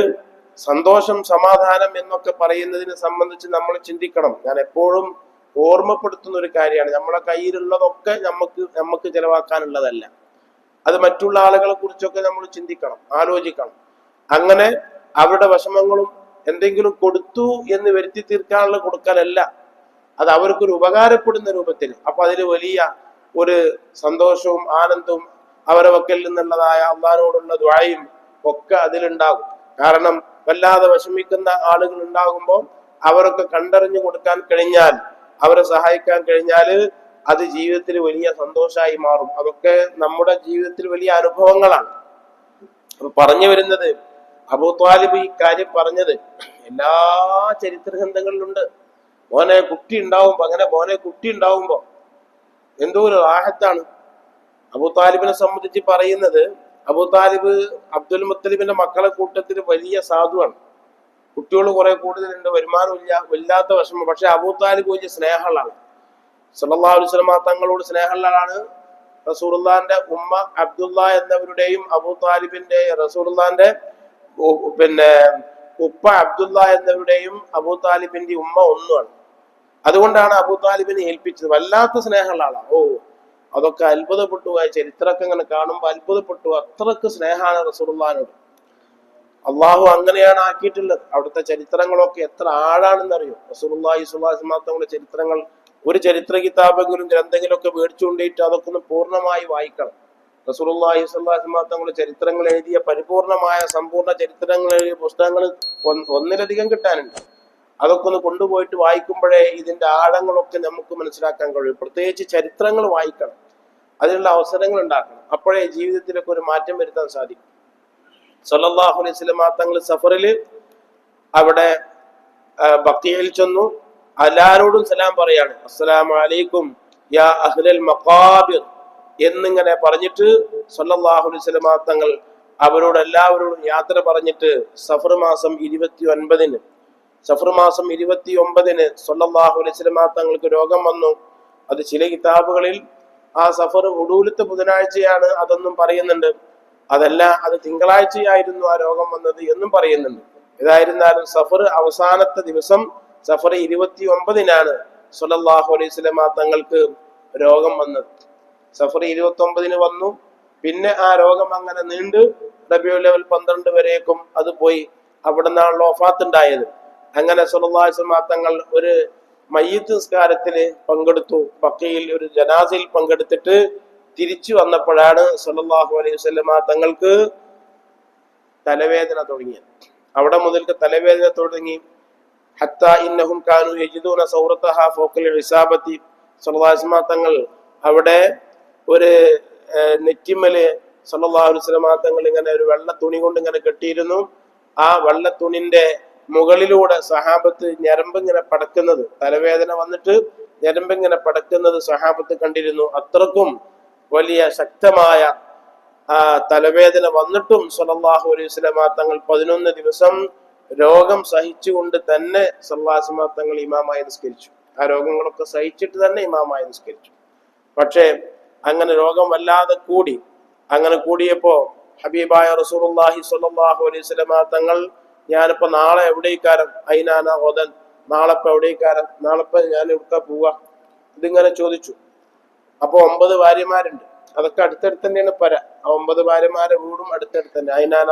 സന്തോഷം സമാധാനം എന്നൊക്കെ പറയുന്നതിനെ സംബന്ധിച്ച് നമ്മൾ ചിന്തിക്കണം. ഞാൻ എപ്പോഴും ഓർമ്മപ്പെടുത്തുന്ന ഒരു കാര്യമാണ്, നമ്മളെ കയ്യിലുള്ളതൊക്കെ നമുക്ക് ചെലവാക്കാനുള്ളതല്ല. അത് മറ്റുള്ള ആളുകളെ കുറിച്ചൊക്കെ നമ്മൾ ചിന്തിക്കണം, ആലോചിക്കണം. അങ്ങനെ അവരുടെ വിഷമങ്ങളും എന്തെങ്കിലും കൊടുത്തു എന്ന് വരുത്തി തീർക്കാനുള്ള കൊടുക്കാനല്ല, അത് അവർക്കൊരു ഉപകാരപ്പെടുന്ന രൂപത്തിൽ. അപ്പൊ അതിൽ വലിയ ഒരു സന്തോഷവും ആനന്ദവും അവരെ വക്കൽ നിന്നുള്ളതായ അള്ളാഹിനോടുള്ള ദുആയും ഒക്കെ അതിലുണ്ടാകും. കാരണം വല്ലാതെ വിഷമിക്കുന്ന ആളുകൾ ഉണ്ടാകുമ്പോൾ അവരൊക്കെ കണ്ടറിഞ്ഞു കൊടുക്കാൻ കഴിഞ്ഞാൽ, അവരെ സഹായിക്കാൻ കഴിഞ്ഞാൽ അത് ജീവിതത്തിൽ വലിയ സന്തോഷമായി മാറും. അതൊക്കെ നമ്മുടെ ജീവിതത്തിൽ വലിയ അനുഭവങ്ങളാണ്. അപ്പൊ പറഞ്ഞു വരുന്നത്, അബൂ ത്വാലിബ് ഈ കാര്യം പറഞ്ഞത് എല്ലാ ചരിത്ര ഗ്രന്ഥങ്ങളിലുണ്ട്. മോനെ കുട്ടി ഉണ്ടാവുമ്പോ എന്തോ ഒരു റാഹത്താണ്. അബൂ താലിബിനെ സംബന്ധിച്ച് പറയുന്നത്, അബൂ താലിബ് അബ്ദുൽ മുത്തലിബിന്റെ മക്കളെ കൂട്ടത്തിൽ വലിയ സാധുവാണ്. കുട്ടികൾ കുറെ കൂടുതലുണ്ട്, വരുമാനമില്ല, വല്ലാത്ത വിഷമം. പക്ഷെ അബൂ താലിബ് വലിയ സ്നേഹമുള്ളതാണ്. സല്ലല്ലാഹു അലൈഹി വസല്ലം തങ്ങളോട് സ്നേഹമുള്ളതാണ്. റസൂലുള്ളാഹിന്റെ ഉമ്മ അബ്ദുള്ള എന്നവരുടെയും അബൂ താലിബിന്റെ റസൂലുള്ളാഹിന്റെ ഉപ്പ അബ്ദുള്ള എന്നവരുടെയും അബൂ താലിബിന്റെ ഉമ്മ ഒന്നുമാണ്. അതുകൊണ്ടാണ് അബൂ താലിബിനെ ഏൽപ്പിച്ചത്. വല്ലാത്ത സ്നേഹമുള്ള ആളാണ്. അതൊക്കെ അത്ഭുതപ്പെട്ടു. ആ ചരിത്രമൊക്കെ ഇങ്ങനെ കാണുമ്പോൾ അത്ഭുതപ്പെട്ടു. അത്രക്ക് സ്നേഹമാണ് റസൂലുള്ളാഹിനോട്. അള്ളാഹു അങ്ങനെയാണ് ആക്കിയിട്ടുള്ളത്. അവിടുത്തെ ചരിത്രങ്ങളൊക്കെ എത്ര ആഴാണെന്നറിയോ. റസൂലുള്ളാഹി സ്വല്ലല്ലാഹു അലൈഹി വസല്ലം തങ്ങളുടെ ചരിത്രങ്ങൾ ഒരു ചരിത്ര കിതാബെങ്കിലും ഗ്രന്ഥങ്ങളൊക്കെ മേടിച്ചുകൊണ്ടിട്ട് അതൊക്കെ ഒന്ന് പൂർണ്ണമായി വായിക്കണം. റസൂലുള്ളാഹി സ്വല്ലല്ലാഹു അലൈഹി വസല്ലം തങ്ങളുടെ ചരിത്രങ്ങൾ എഴുതിയ പരിപൂർണമായ സമ്പൂർണ്ണ ചരിത്രങ്ങൾ എഴുതിയ പുസ്തകങ്ങൾ ഒന്നിലധികം കിട്ടാനുണ്ട്. അതൊക്കെ ഒന്ന് കൊണ്ടുപോയിട്ട് വായിക്കുമ്പോഴേ ഇതിന്റെ ആഴങ്ങളൊക്കെ നമുക്ക് മനസ്സിലാക്കാൻ കഴിയും. പ്രത്യേകിച്ച് ചരിത്രങ്ങൾ വായിക്കണം, അതിനുള്ള അവസരങ്ങൾ ഉണ്ടാക്കണം. അപ്പോഴേ ജീവിതത്തിലൊക്കെ ഒരു മാറ്റം വരുത്താൻ സാധിക്കും. സല്ലല്ലാഹു അലൈഹി വസല്ലം തങ്ങൾ സഫറിൽ അവിടെ ബഖീയിൽ ചെന്നു. എല്ലാരോടും സലാം പറയാണ്. അസ്സലാമു അലൈക്കും യാ അഹ്ലൽ മഖാബിർ എന്നിങ്ങനെ പറഞ്ഞിട്ട് സല്ലല്ലാഹു അലൈഹി വസല്ലം തങ്ങൾ അവരോട് എല്ലാവരോടും യാത്ര പറഞ്ഞിട്ട് സഫർ മാസം 29-ന് സല്ലല്ലാഹു അലൈഹി വസല്ലം തങ്ങൾക്ക് രോഗം വന്നു. അത് ചില കിതാബുകളിൽ ആ സഫർ ഉടൂലത്തെ ബുധനാഴ്ചയാണ് അതൊന്നും പറയുന്നുണ്ട്. അതല്ല, അത് തിങ്കളാഴ്ചയായിരുന്നു ആ രോഗം വന്നത് എന്നും പറയുന്നുണ്ട്. ഏതായിരുന്നാലും സഫർ അവസാനത്തെ ദിവസം സഫർ 29-നാണ് സല്ലല്ലാഹു അലൈഹി വസല്ലം തങ്ങൾക്ക് രോഗം വന്നത്. സഫർ 29-ന് വന്നു. പിന്നെ ആ രോഗം അങ്ങനെ നീണ്ട് റബീഉൽ അവ്വൽ 12 വരേക്കും അത് പോയി. അവിടെ നിന്നാണല്ലോ വഫാത്ത് ഉണ്ടായത്. അങ്ങനെ സല്ലല്ലാഹു അലൈഹി വസല്ലം തങ്ങൾ ഒരു മയ്യിത്ത് നിസ്കാരത്തിന് പങ്കെടുത്തു. ബഖീയിൽ ഒരു ജനാസയിൽ പങ്കെടുത്തിട്ട് തിരിച്ചു വന്നപ്പോഴാണ് സല്ലല്ലാഹു അലൈഹി വസല്ലം തങ്ങൾക്ക് തലവേദന തുടങ്ങിയത്. അവിടെ മുതൽക്ക് തലവേദന തുടങ്ങി. ഹത്താ ഇന്നഹും കാനു യജിദൂന സൗറതഹാ ഫൗഖൽ ഇസാബത്തി. സല്ലല്ലാഹു അലൈഹി വസല്ലം തങ്ങൾ അവിടെ ഒരു നെറ്റിമല് സല്ലല്ലാഹു അലൈഹി വസല്ലം തങ്ങൾ ഇങ്ങനെ ഒരു വെള്ള തുണി കൊണ്ട് ഇങ്ങനെ കെട്ടിയിരുന്നു. ആ വെള്ള തുണിന്റെ മുകളിലൂടെ സഹാബത്ത് ഞരമ്പിങ്ങനെ പടക്കുന്നത്, തലവേദന വന്നിട്ട് ഞരമ്പിങ്ങനെ പടക്കുന്നത് സഹാബത്ത് കണ്ടിരുന്നു. അത്രക്കും വലിയ ശക്തമായ തലവേദന വന്നിട്ടും സല്ലല്ലാഹു അലൈഹി വസല്ലം തങ്ങൾ 11 ദിവസം രോഗം സഹിച്ചുകൊണ്ട് തന്നെ സല്ലല്ലാഹു അലൈഹി വസല്ലം തങ്ങൾ ഇമാമായി നിസ്കരിച്ചു. ആ രോഗങ്ങളൊക്കെ സഹിച്ചിട്ട് തന്നെ ഇമാമായി നിസ്കരിച്ചു. പക്ഷേ അങ്ങനെ രോഗം വല്ലാതെ കൂടി. അങ്ങനെ കൂടിയപ്പോ ഹബീബായ റസൂലുള്ളാഹി സ്വല്ലല്ലാഹു അലൈഹി വസല്ലം തങ്ങൾ ഞാനിപ്പോ നാളെ എവിടേക്കാരം ഐനാന ഓതൻ, നാളെ ഇപ്പൊ എവിടേക്കാരം, നാളെ ഇപ്പൊ ഞാൻ എവിടെ പോവാ, ഇതിങ്ങനെ ചോദിച്ചു. അപ്പൊ 9 ഭാര്യമാരുണ്ട്. അതൊക്കെ അടുത്തടുത്ത് തന്നെയാണ് പര. ആ 9 ഭാര്യമാരെ വീടും അടുത്തടുത്ത് തന്നെ. ഐനാന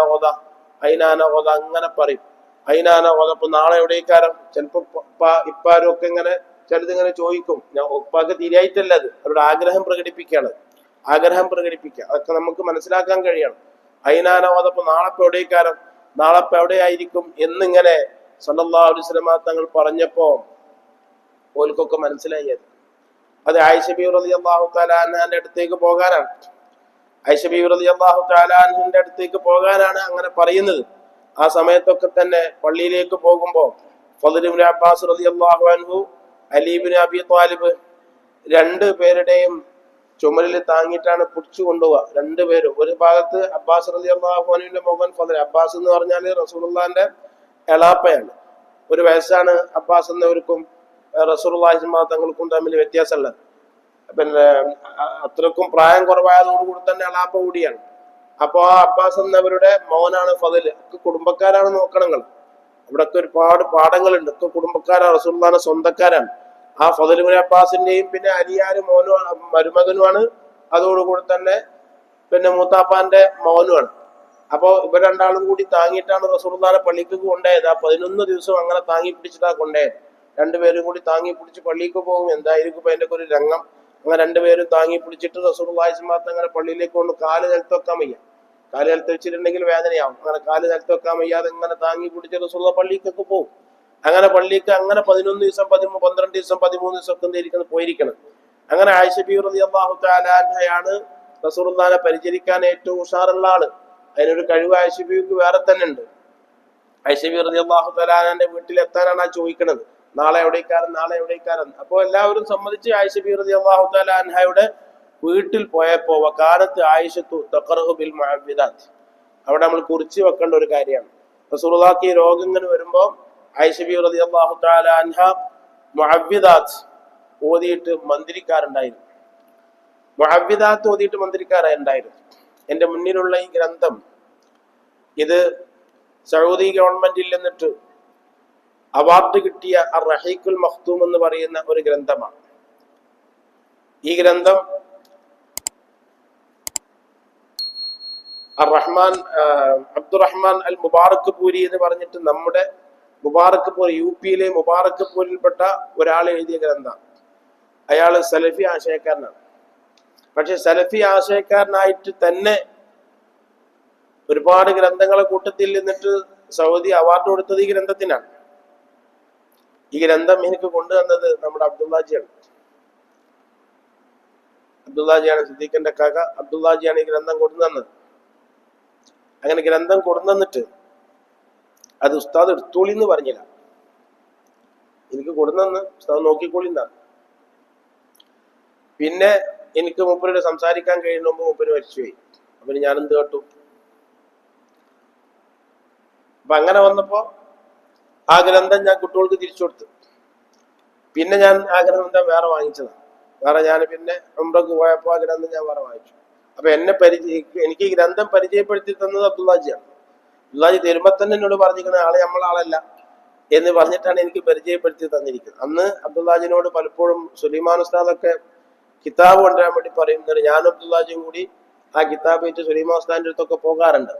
ഓത അങ്ങനെ പറയും. ഐനാന ഓതപ്പോ നാളെ എവിടേക്കാരം. ചിലപ്പോ ഇപ്പാരും ഒക്കെ ഇങ്ങനെ ചിലതിങ്ങനെ ചോദിക്കും. ഞാൻ ഉപ്പാക്ക് തിരിയായിട്ടല്ല, അത് അവരുടെ ആഗ്രഹം പ്രകടിപ്പിക്കുകയാണ്. അതൊക്കെ നമുക്ക് മനസ്സിലാക്കാൻ കഴിയണം. ഐനാന ഓതപ്പോ നാളെപ്പോ എവിടേക്കാരം, നാളെപ്പോ എവിടെയായിരിക്കും എന്നിങ്ങനെ സല്ലല്ലാഹു അലൈഹി വസല്ലം തങ്ങൾ പറഞ്ഞപ്പോ ഓൽക്കൊക്കെ മനസ്സിലായി അത് ആയിഷ ബീവി റളിയല്ലാഹു തആല അൻഹയുടെ അടുത്തേക്ക് പോകാനാണ്. ആയിഷ ബീവി റളിയല്ലാഹു തആല അൻഹയുടെ അടുത്തേക്ക് പോകാനാണ് അങ്ങനെ പറയുന്നത്. ആ സമയത്തൊക്കെ തന്നെ പള്ളിയിലേക്ക് പോകുമ്പോ ഫദ്ൽ ഇബ്നു അബ്ബാസ് റളിയല്ലാഹു അൻഹു, അലി ഇബ്നു അബി ത്വാലിബ് 2 പേരുടെയും ചുമലിൽ താങ്ങിയിട്ടാണ് പിടിച്ചു കൊണ്ടുപോവുക. 2 പേരും. ഒരു ഭാഗത്ത് അബ്ബാസ് റളിയല്ലാഹു അൻഹുവിന്റെ മകൻ ഫദ്ൽ. അബ്ബാസ് എന്ന് പറഞ്ഞാൽ റസൂലുള്ളാഹിന്റെ എളാപ്പയാണ്. 1 വയസ്സാണ് അബ്ബാസ് എന്നവർക്കും റസൂലുള്ളാഹി തങ്ങൾക്കും തമ്മിൽ വ്യത്യാസമുള്ളത്. പിന്നെ അത്രക്കും പ്രായം കുറവായതോടുകൂടി തന്നെ എളാപ്പ കൂടിയാണ്. അപ്പൊ ആ അബ്ബാസ് എന്നവരുടെ മോനാണ് ഫദ്ൽ. ഒക്കെ കുടുംബക്കാരാണ് നോക്കണങ്ങൾ. ഇവിടൊക്കെ ഒരുപാട് പാഠങ്ങളുണ്ട്. ഒക്കെ കുടുംബക്കാരാണ്, റസൂലുള്ളാഹിന്റെ സ്വന്തക്കാരാണ്. ആ ഫദ്ൽ ഇബ്നു അബ്ബാസിന്റെയും പിന്നെ അലിയാര് മരുമകനുമാണ്. അതോടുകൂടി തന്നെ പിന്നെ മൂത്താപ്പാന്റെ മോനുമാണ്. അപ്പൊ ഇവർ 2 ആളും കൂടി താങ്ങിയിട്ടാണ് റസൂലുള്ളാഹിനെ പള്ളിക്ക് കൊണ്ടുപോയത്. ആ 11 ദിവസം അങ്ങനെ താങ്ങി പിടിച്ചിട്ടാ കൊണ്ടുപോയത്. 2 പേരും കൂടി താങ്ങി പിടിച്ച് പള്ളിക്ക് പോകും. എന്തായിരിക്കും ഇപ്പൊ അതിന്റെ ഒരു രംഗം. അങ്ങനെ 2 പേരും താങ്ങി പിടിച്ചിട്ട് റസൂലുള്ളാഹി അങ്ങനെ പള്ളിയിലേക്ക് കൊണ്ട് കാല് നിലത്ത് വെക്കാൻ വയ്യ. കാല് നിലത്ത് വെച്ചിട്ടുണ്ടെങ്കിൽ വേദനയാവും. അങ്ങനെ കാല് നിലത്ത് വെക്കാൻ വയ്യാതെ ഇങ്ങനെ താങ്ങി പിടിച്ച് റസൂലുള്ളാഹി പള്ളിക്കൊക്കെ പോകും. അങ്ങനെ പള്ളിക്ക് അങ്ങനെ 11 ദിവസം 12 ദിവസം 13 ദിവസം ഒക്കെ പോയിരിക്കണം. അങ്ങനെ ആയിഷ ബീവി റളിയല്ലാഹു തആല അൻഹയാണ് റസൂലുള്ളാഹിനെ പരിചരിക്കാൻ ഏറ്റവും ഉഷാറുള്ള ആള്. അതിനൊരു കഴിവ് ആയിഷ ബീവിക്ക് വേറെ തന്നെ ഉണ്ട്. ആയിഷ ബീവി റളിയല്ലാഹു തആല അൻഹയുടെ വീട്ടിലെത്താനാണ് ആ ചോദിക്കുന്നത്. നാളെ എവിടേക്കാരൻ. അപ്പൊ എല്ലാവരും സമ്മതിച്ച് ആയിഷ ബീവി റളിയല്ലാഹു തആല അൻഹയുടെ വീട്ടിൽ പോയപ്പോ വകാനത്ത് ആയിഷത്തു തഖറഹു ബിൽ മുഅവ്വിദാത്ത്. അവിടെ നമ്മൾ കുറിച്ച് വെക്കേണ്ട ഒരു കാര്യമാണ്. റസൂലുള്ളാഹിക്ക് ഈ രോഗം ഇങ്ങനെ വരുമ്പോ ആയിഷ ബീവി റളിയല്ലാഹു തആല അൻഹ മുഅവ്വിദാത്ത് ഓതിയിട്ട് മന്ത്രിക്കാറുണ്ടായിരുന്നു. എന്റെ മുന്നിലുള്ള ഈ ഗ്രന്ഥം ഇത് സൗദി ഗവൺമെന്റിൽ നിന്നിട്ട് അവാർഡ് കിട്ടിയ റഹീഖുൽ മഖ്തൂം എന്ന് പറയുന്ന ഒരു ഗ്രന്ഥമാണ്. ഈ ഗ്രന്ഥം റഹ്മാൻ അബ്ദുറഹ്മാൻ അൽ മുബാറക് പൂരി എന്ന് പറഞ്ഞിട്ട് നമ്മുടെ മുബാറക് പൂരി, UP-യിലെ മുബാറക് പൂരിൽപ്പെട്ട ഒരാൾ എഴുതിയ ഗ്രന്ഥം. അയാൾ സലഫി ആശയക്കാരനാണ്. പക്ഷെ സലഫി ആശയക്കാരനായിട്ട് തന്നെ ഒരുപാട് ഗ്രന്ഥങ്ങളെ കൂട്ടത്തിൽ നിന്നിട്ട് സൗദി അവാർഡ് കൊടുത്തത് ഈ ഗ്രന്ഥത്തിനാണ്. ഈ ഗ്രന്ഥം എനിക്ക് കൊണ്ടുവന്നത് നമ്മുടെ അബ്ദുല്ലാജിയാണ്. അബ്ദുല്ലാജിയാണ് സിദ്ദീഖിന്റെ കാക്ക. അബ്ദുല്ലാജിയാണ് ഈ ഗ്രന്ഥം കൊണ്ടുവന്നത്. അങ്ങനെ ഗ്രന്ഥം കൊണ്ടുവന്നിട്ട് അത് ഉസ്താദ് എടുത്തോളി എന്ന് പറഞ്ഞില്ല, എനിക്ക് കൊണ്ടുവന്ന് ഉസ്താദ് നോക്കിക്കോളിന്നാണ്. പിന്നെ എനിക്ക് മൂപ്പരോട് സംസാരിക്കാൻ കഴിയുന്ന മൂപ്പര് മരിച്ചുപോയി. അപ്പൊ ഞാനെന്ത് കേട്ടു? അപ്പൊ അങ്ങനെ വന്നപ്പോ ആ ഗ്രന്ഥം ഞാൻ കുട്ടികൾക്ക് തിരിച്ചു കൊടുത്തു. പിന്നെ ഞാൻ ആ ഗ്രന്ഥം വേറെ വാങ്ങിച്ചതാണ്. വേറെ ഞാൻ പിന്നെ ഉംറക്ക് പോയപ്പോ ആ ഗ്രന്ഥം ഞാൻ വേറെ വാങ്ങിച്ചു. അപ്പൊ എനിക്ക് ഈ ഗ്രന്ഥം പരിചയപ്പെടുത്തി തന്നത് അബ്ദുല്ലാജിയാണ്. അബ്ദുല്ലാജി തരുമ്പോ തന്നെ എന്നോട് പറഞ്ഞിരിക്കുന്ന ആളെ നമ്മളാളല്ല എന്ന് പറഞ്ഞിട്ടാണ് എനിക്ക് പരിചയപ്പെടുത്തി തന്നിരിക്കുന്നത്. അന്ന് അബ്ദുല്ലാജിനോട് പലപ്പോഴും സുലൈമാൻ ഉസ്താദൊക്കെ കിതാബ് കൊണ്ടുവരാൻ വേണ്ടി പറയുന്നത് ഞാനും അബ്ദുല്ലാജിയും കൂടി ആ കിതാബ് വെച്ച് സുലൈമാൻ ഉസ്താദിന്റെ അടുത്തൊക്കെ പോകാറുണ്ട്.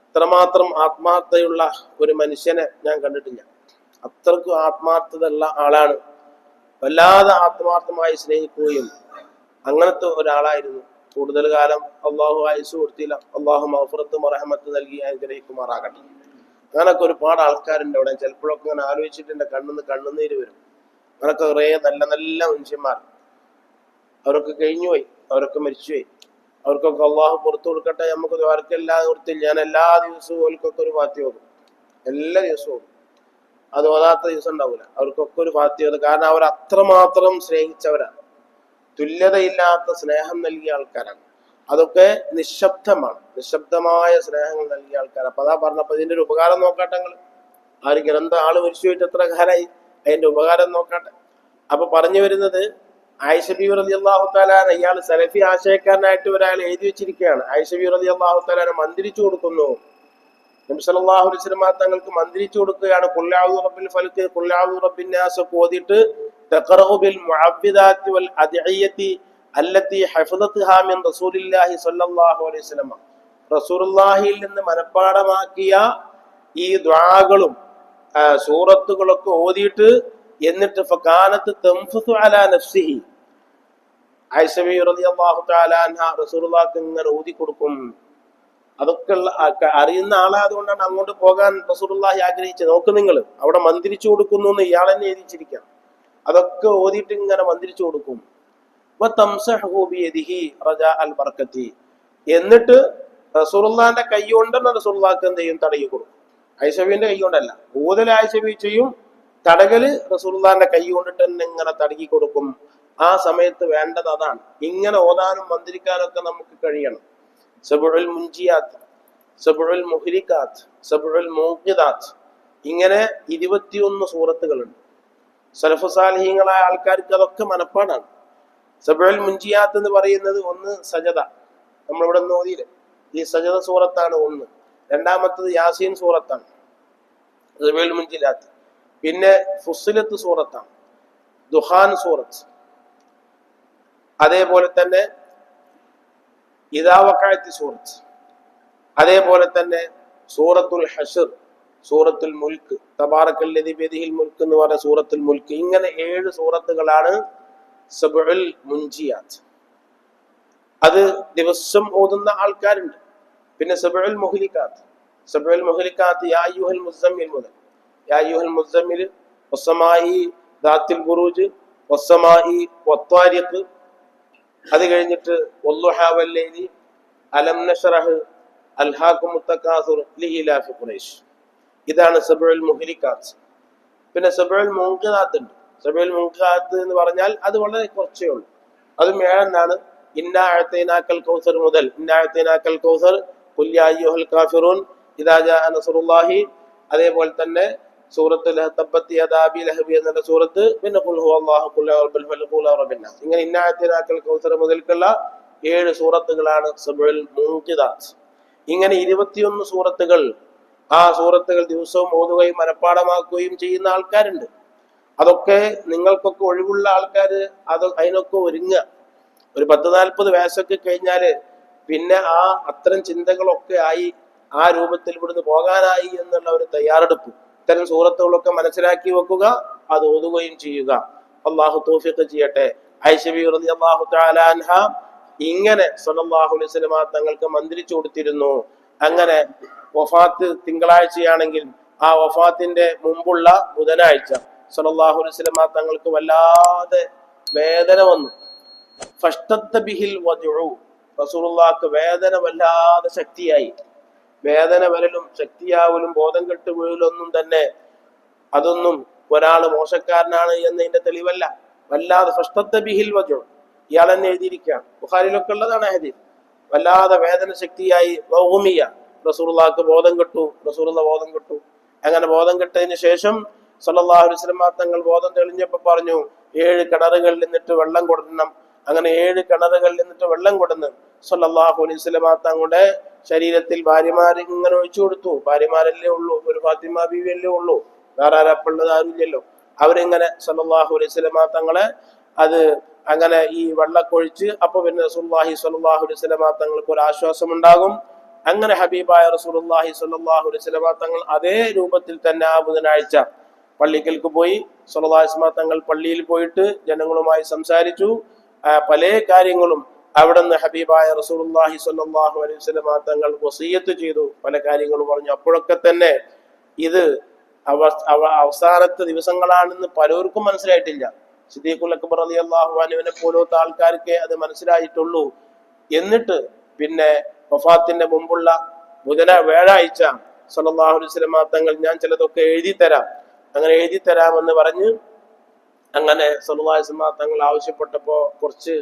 അത്രമാത്രം ആത്മാർത്ഥതയുള്ള ഒരു മനുഷ്യനെ ഞാൻ കണ്ടിട്ടില്ല. അത്രക്കും ആത്മാർത്ഥത ഉള്ള ആളാണ്. വല്ലാതെ ആത്മാർത്ഥമായി സ്നേഹിക്കുകയും അങ്ങനത്തെ ഒരാളായിരുന്നു. കൂടുതൽ കാലം അള്ളാഹു ആയുസ് കൊടുത്തില്ല. അള്ളാഹു മഗ്ഫിറത്തും റഹ്മത്തും നൽകി അനുഗ്രഹിക്കുമാറാകട്ടെ. അങ്ങനൊക്കെ ഒരുപാട് ആൾക്കാരുണ്ട് അവിടെ. ചിലപ്പോഴൊക്കെ ഇങ്ങനെ ആലോചിച്ചിട്ട് എൻ്റെ കണ്ണുനീര് വരും. അങ്ങനൊക്കെ കുറേ നല്ല നല്ല മനുഷ്യന്മാർ. അവരൊക്കെ കഴിഞ്ഞുപോയി, അവരൊക്കെ മരിച്ചുപോയി. അവർക്കൊക്കെ അള്ളാഹു പുറത്തു കൊടുക്കട്ടെ. നമുക്ക് അവർക്കെല്ലാ നിർത്തില്ല. ഞാൻ എല്ലാ ദിവസവും അവർക്കൊക്കെ ഒരു ഫാത്തിഹ ഓതും. എല്ലാ ദിവസവും അത് ഓതാത്ത ദിവസം ഉണ്ടാവില്ല. അവർക്കൊക്കെ ഒരു ഫാത്തിഹ ഓതും. കാരണം അവർ അത്രമാത്രം സ്നേഹിച്ചവരാണ്. തുല്യതയില്ലാത്ത സ്നേഹം നൽകിയ ആൾക്കാരാണ്. അതൊക്കെ നിശബ്ദമാണ്. നിശബ്ദമായ സ്നേഹങ്ങൾ നൽകിയ ആൾക്കാരാണ്. അപ്പൊ അതാ പറഞ്ഞപ്പോ ഇതിന്റെ ഒരു ഉപകാരം നോക്കട്ടെ. ആ ഒരു ഗ്രന്ഥം ആള് മരിച്ചു പോയിട്ട് എത്ര കാലമായി, അതിന്റെ ഉപകാരം നോക്കട്ടെ. അപ്പൊ പറഞ്ഞു വരുന്നത് ആയിഷ ബീവി റളിയല്ലാഹു തആല ഇയാൾ സലഫി ആശയക്കാരനായിട്ട് ഒരാൾ എഴുതി വെച്ചിരിക്കുകയാണ്. ആയിഷ ബീവി റളിയല്ലാഹു തആല മന്ത്രിച്ചു കൊടുക്കുന്നു. നബി സല്ലല്ലാഹു അലൈഹി വസല്ലം തങ്ങൾക്ക് മന്ത്രിച്ചു കൊടുക്കുകയാണ്. ഖുൽ അഊദു റബ്ബിൽ ഫലഖ് ഖുൽ അഊദു റബ്ബിൻ നാസ് ഓതിയിട്ട് തഖറഉ ബിൽ മുഅവ്വിദാത്തി വൽ അദ്ഇയത്തി അല്ലത്തി ഹഫദത്ഹാ മിൻ റസൂലില്ലാഹി സ്വല്ലല്ലാഹു അലൈഹി വസല്ലം, റസൂലുള്ളാഹിയിൽ നിന്ന് മനഃപ്പാഠമാക്കിയ ഈ ദുആകളും സൂറത്തുകളൊക്കെ ഓതിയിട്ട് എന്നിട്ട് ഫകാനത്ത് തൻഫുസു അലാ നഫ്സിഹി, ആയിഷ ബീവി റളിയല്ലാഹു തആല അൻഹ റസൂലുള്ളാഹിക്ക് ഇങ്ങനെ ഓതി കൊടുക്കും. അതൊക്കെ അറിയുന്ന ആളായതുകൊണ്ടാണ് അങ്ങോട്ട് പോകാൻ റസൂലുള്ളാഹി ആഗ്രഹിച്ചത്. നോക്ക് നിങ്ങൾ, അവിടെ മന്ത്രിച്ചു കൊടുക്കുന്നു എന്ന് ഇയാൾ തന്നെ എഴുതിച്ചിരിക്കാം. അതൊക്കെ ഓതിയിട്ട് ഇങ്ങനെ മന്ത്രിച്ചു കൊടുക്കും. എന്നിട്ട് റസൂലുള്ളാഹിന്റെ കൈ കൊണ്ടാണ് റസൂലുള്ളാഹിക്ക് എന്ത് ചെയ്യും? തടകി കൊടുക്കും. ആയിഷബീന്റെ കൈ കൊണ്ടല്ല, ഊതൽ ആയിഷബി ചെയ്യും, തടകല് റസൂലുള്ളാഹിന്റെ കൈ കൊണ്ടിട്ട് തന്നെ ഇങ്ങനെ തടകി കൊടുക്കും. ആ സമയത്ത് വേണ്ടത് അതാണ്. ഇങ്ങനെ ഓതാനും മന്ത്രിക്കാനൊക്കെ നമുക്ക് കഴിയണം. സബഉൽ മുൻജിയാത്ത്, സബഉൽ മുഹ്ലികാത്ത്, സബഉൽ മൂഖിദാത്ത്, ഇങ്ങനെ 21 സൂറത്തുകളുണ്ട്. സലഫ് സാലിഹീങ്ങളായ ആൾക്കാർക്ക് അതൊക്കെ മനപ്പാടാണ്. സബഉൽ മുൻജിയാത്ത് എന്ന് പറയുന്നത് ഒന്ന് സജദ, നമ്മളിവിടെ നിന്ന് ഓതിയില്ലേ, ഈ സജദ സൂറത്താണ് ഒന്ന്. രണ്ടാമത്തത് യാസീൻ സൂറത്താണ് സബഉൽ മുൻജിയാത്ത്. പിന്നെ ഫുസ്സിലത്ത് സൂറത്താണ്, ദുഹാൻ സൂറത്ത്, അതേപോലെ തന്നെ ഇദാ വഖഅത്തി സൂറത്ത്, അതേപോലെ തന്നെ സൂറത്തുൽ ഹശ്ർ, സൂറത്തുൽ മുൽക്ക്, തബാറക്കല്ലദി ബിയദിഹിൽ മുൽക്ക് എന്ന് പറഞ്ഞ സൂറത്തുൽ മുൽക്ക്. ഇങ്ങനെ 7 സൂറത്തുകളാണ് സബഉൽ മുൻജിയാത്ത്. അത് ദിവസം ഓതുന്ന ആൾക്കാരുണ്ട്. പിന്നെ സബഉൽ മുഹ്ലികാത്ത്, സബഉൽ മുഹ്ലികാത്ത് യാ അയ്യുഹൽ മുസമ്മിൽ മുതൽ യാ അയ്യുഹൽ മുസമ്മിൽ വസ്സമായി ദാത്തിൽ ബുറൂജ് വസ്സമായി വത്താരിഖ്, അത് കഴിഞ്ഞിട്ട് വല്ലുഹാ വല്ലൈലി അലം നശ്റഹ് അൽഹാകുമുത് തകാസുർ ലിഇലാഫി ഖുറൈശ്. ഇതാണ് സബഉൽ മുഹ്ലികാത്ത്. പിന്നെ സബഉൽ മുൻഖിദാത്ത് ഉണ്ട്. സബഉൽ മുൻഖിദാത്ത് എന്ന് പറഞ്ഞാൽ അത് വളരെ കുറച്ചേ ഉള്ളൂ. അതും 7 ഇന്നാ അഅതൈനാക്കൽ കൗസർ മുതൽ ഇന്നാ അഅതൈനാക്കൽ കൗസർ ഖുൽ യാ അയ്യുഹൽ കാഫിറൂൻ ഇദാ ജാഅ നസ്റുല്ലാഹി, അതേപോലെ തന്നെ സൂറത്തുൽ തബ്ബത്ത് യദാ അബീ ലഹബ് എന്ന സൂറത്ത്, പിന്നെ ഖുൽ ഹുവല്ലാഹു ഖുൽ റബ്ബുൽ ഫലഖ് ഖുൽ റബ്ബിൻ നാസ്. ഇങ്ങനെ ഇന്നാ അഅതൈനാക്കൽ കൗസർ മുതൽക്കുള്ള 7 സൂറത്തുകളാണ് സബഉൽ മുൻഖിദാത്ത്. ഇങ്ങനെ 21 സൂറത്തുകൾ. ആ സൂറത്തുകൾ ദിവസവും ഓതുകയും മനഃപ്പാഠമാക്കുകയും ചെയ്യുന്ന ആൾക്കാരുണ്ട്. അതൊക്കെ നിങ്ങൾക്കൊക്കെ ഒഴിവുള്ള ആൾക്കാർ അതിനൊക്കെ ഒരുങ്ങുക. ഒരു 10-40 വയസ്സൊക്കെ കഴിഞ്ഞാല് പിന്നെ അത്തരം ചിന്തകളൊക്കെ ആയി ആ രൂപത്തിൽ ഇവിടുന്ന് പോകാനായി എന്നുള്ള ഒരു തയ്യാറെടുപ്പ്, ഇത്തരം സൂറത്തുകളൊക്കെ മനസ്സിലാക്കി വെക്കുക, അത് ഓതുകയും ചെയ്യുക. അള്ളാഹു തൗഫീഖ് ചെയ്യട്ടെ. ആയിഷ ബിബി റളിയല്ലാഹു തആല അൻഹ ഇങ്ങനെ സല്ലല്ലാഹു അലൈഹി വസല്ലമ തങ്ങൾക്ക് മന്ത്രിച്ചു കൊടുത്തിരുന്നു. അങ്ങനെ വഫാത്ത് തിങ്കളാഴ്ചയാണെങ്കിൽ ആ വഫാത്തിന്റെ മുമ്പുള്ള ബുധനാഴ്ച സല്ലല്ലാഹു അലൈഹി വസല്ലമ തങ്ങൾക്ക് വല്ലാതെ വേദന വന്നു. ഫഷ്തദ്ദ ബിഹിൽ വദ്ഉ, റസൂലുള്ളാഹിക്ക് വേദന വല്ലാതെ ശക്തിയായി. വേദന വരലും ശക്തിയാവലും ബോധം കെട്ട് വീഴലൊന്നും തന്നെ അതൊന്നും ഒരാള് മോശക്കാരനാണ് എന്നതിന്റെ തെളിവല്ല. വല്ലാതെ ഫഷ്തദ്ദ ബിഹിൽ വദ്ഉ, ഇയാൾ തന്നെ എഴുതിയിരിക്കുകയാണ്, ബുഖാരിയിലൊക്കെ ഉള്ളതാണ് ഹദീസ്. വല്ലാതെ വേദന ശക്തിയായി വൗമിയ, റസൂലുള്ളാഹിക്ക് ബോധം കെട്ടു. റസൂലുള്ള ബോധം കെട്ടു. അങ്ങനെ ബോധം കെട്ടതിന് ശേഷം സല്ലല്ലാഹു അലൈഹി വസല്ലം തങ്ങൾ ബോധം തെളിഞ്ഞപ്പോൾ പറഞ്ഞു, 7 കിണറുകളിൽ നിന്നിട്ട് വെള്ളം കൊടുക്കണം. അങ്ങനെ 7 കിണറുകളിൽ നിന്നിട്ട് വെള്ളം കൊടുന്ന് സല്ലല്ലാഹു അലൈഹി വസല്ലം തങ്ങളുടെ ശരീരത്തിൽ ഭാര്യമാർ ഇങ്ങനെ ഒഴിച്ചു കൊടുത്തു. ഭാര്യമാരല്ലേ ഉള്ളൂ, ഒരു ഫാത്തിമ ബീവിയല്ലേ ഉള്ളൂ, വേറെ ആരാപ്പുള്ളത് ആരുമില്ലല്ലോ. അവരിങ്ങനെ സല്ലല്ലാഹു അലൈഹി വസല്ലം തങ്ങളെ അത് അങ്ങനെ ഈ വെള്ളക്കൊഴിച്ച്, അപ്പൊ പിന്നെ റസൂലുള്ളാഹി സ്വല്ലല്ലാഹു അലൈഹി വസല്ലം തങ്ങൾക്ക് ഒരു ആശ്വാസം ഉണ്ടാകും. അങ്ങനെ ഹബീബായ റസൂലുള്ളാഹി സ്വല്ലല്ലാഹു അലൈഹി വസല്ലം തങ്ങൾ അതേ രൂപത്തിൽ തന്നെ ആ ബുധനാഴ്ച പള്ളിക്കൽക്ക് പോയി. സ്വല്ലല്ലാഹു അലൈഹി വസല്ലം തങ്ങൾ പള്ളിയിൽ പോയിട്ട് ജനങ്ങളുമായി സംസാരിച്ചു. പല കാര്യങ്ങളും അവിടുന്ന് ഹബീബായ റസൂലുള്ളാഹി സ്വല്ലല്ലാഹു അലൈഹി വസല്ലം തങ്ങൾ വസിയ്യത്ത് ചെയ്തു, പല കാര്യങ്ങളും പറഞ്ഞു. അപ്പോഴൊക്കെ തന്നെ ഇത് അവസാനത്തെ ദിവസങ്ങളാണെന്ന് പലർക്കും മനസ്സിലായിട്ടില്ല. സിദ്ദീഖുൽ അക്ബർ റളിയല്ലാഹു അൻഹുവിനെ പോലത്തെ ആൾക്കാർക്ക് അത് മനസ്സിലായിട്ടുള്ളൂ. എന്നിട്ട് പിന്നെ വഫാത്തിന്റെ മുമ്പുള്ള വ്യാഴാഴ്ച സല്ലല്ലാഹു അലൈഹി വസല്ലം തങ്ങൾ ഞാൻ ചിലതൊക്കെ എഴുതി തരാം, അങ്ങനെ എഴുതി തരാമെന്ന് പറഞ്ഞ് അങ്ങനെ സല്ലല്ലാഹു അലൈഹി വസല്ലം തങ്ങൾ ആവശ്യപ്പെട്ടപ്പോ കുറച്ച്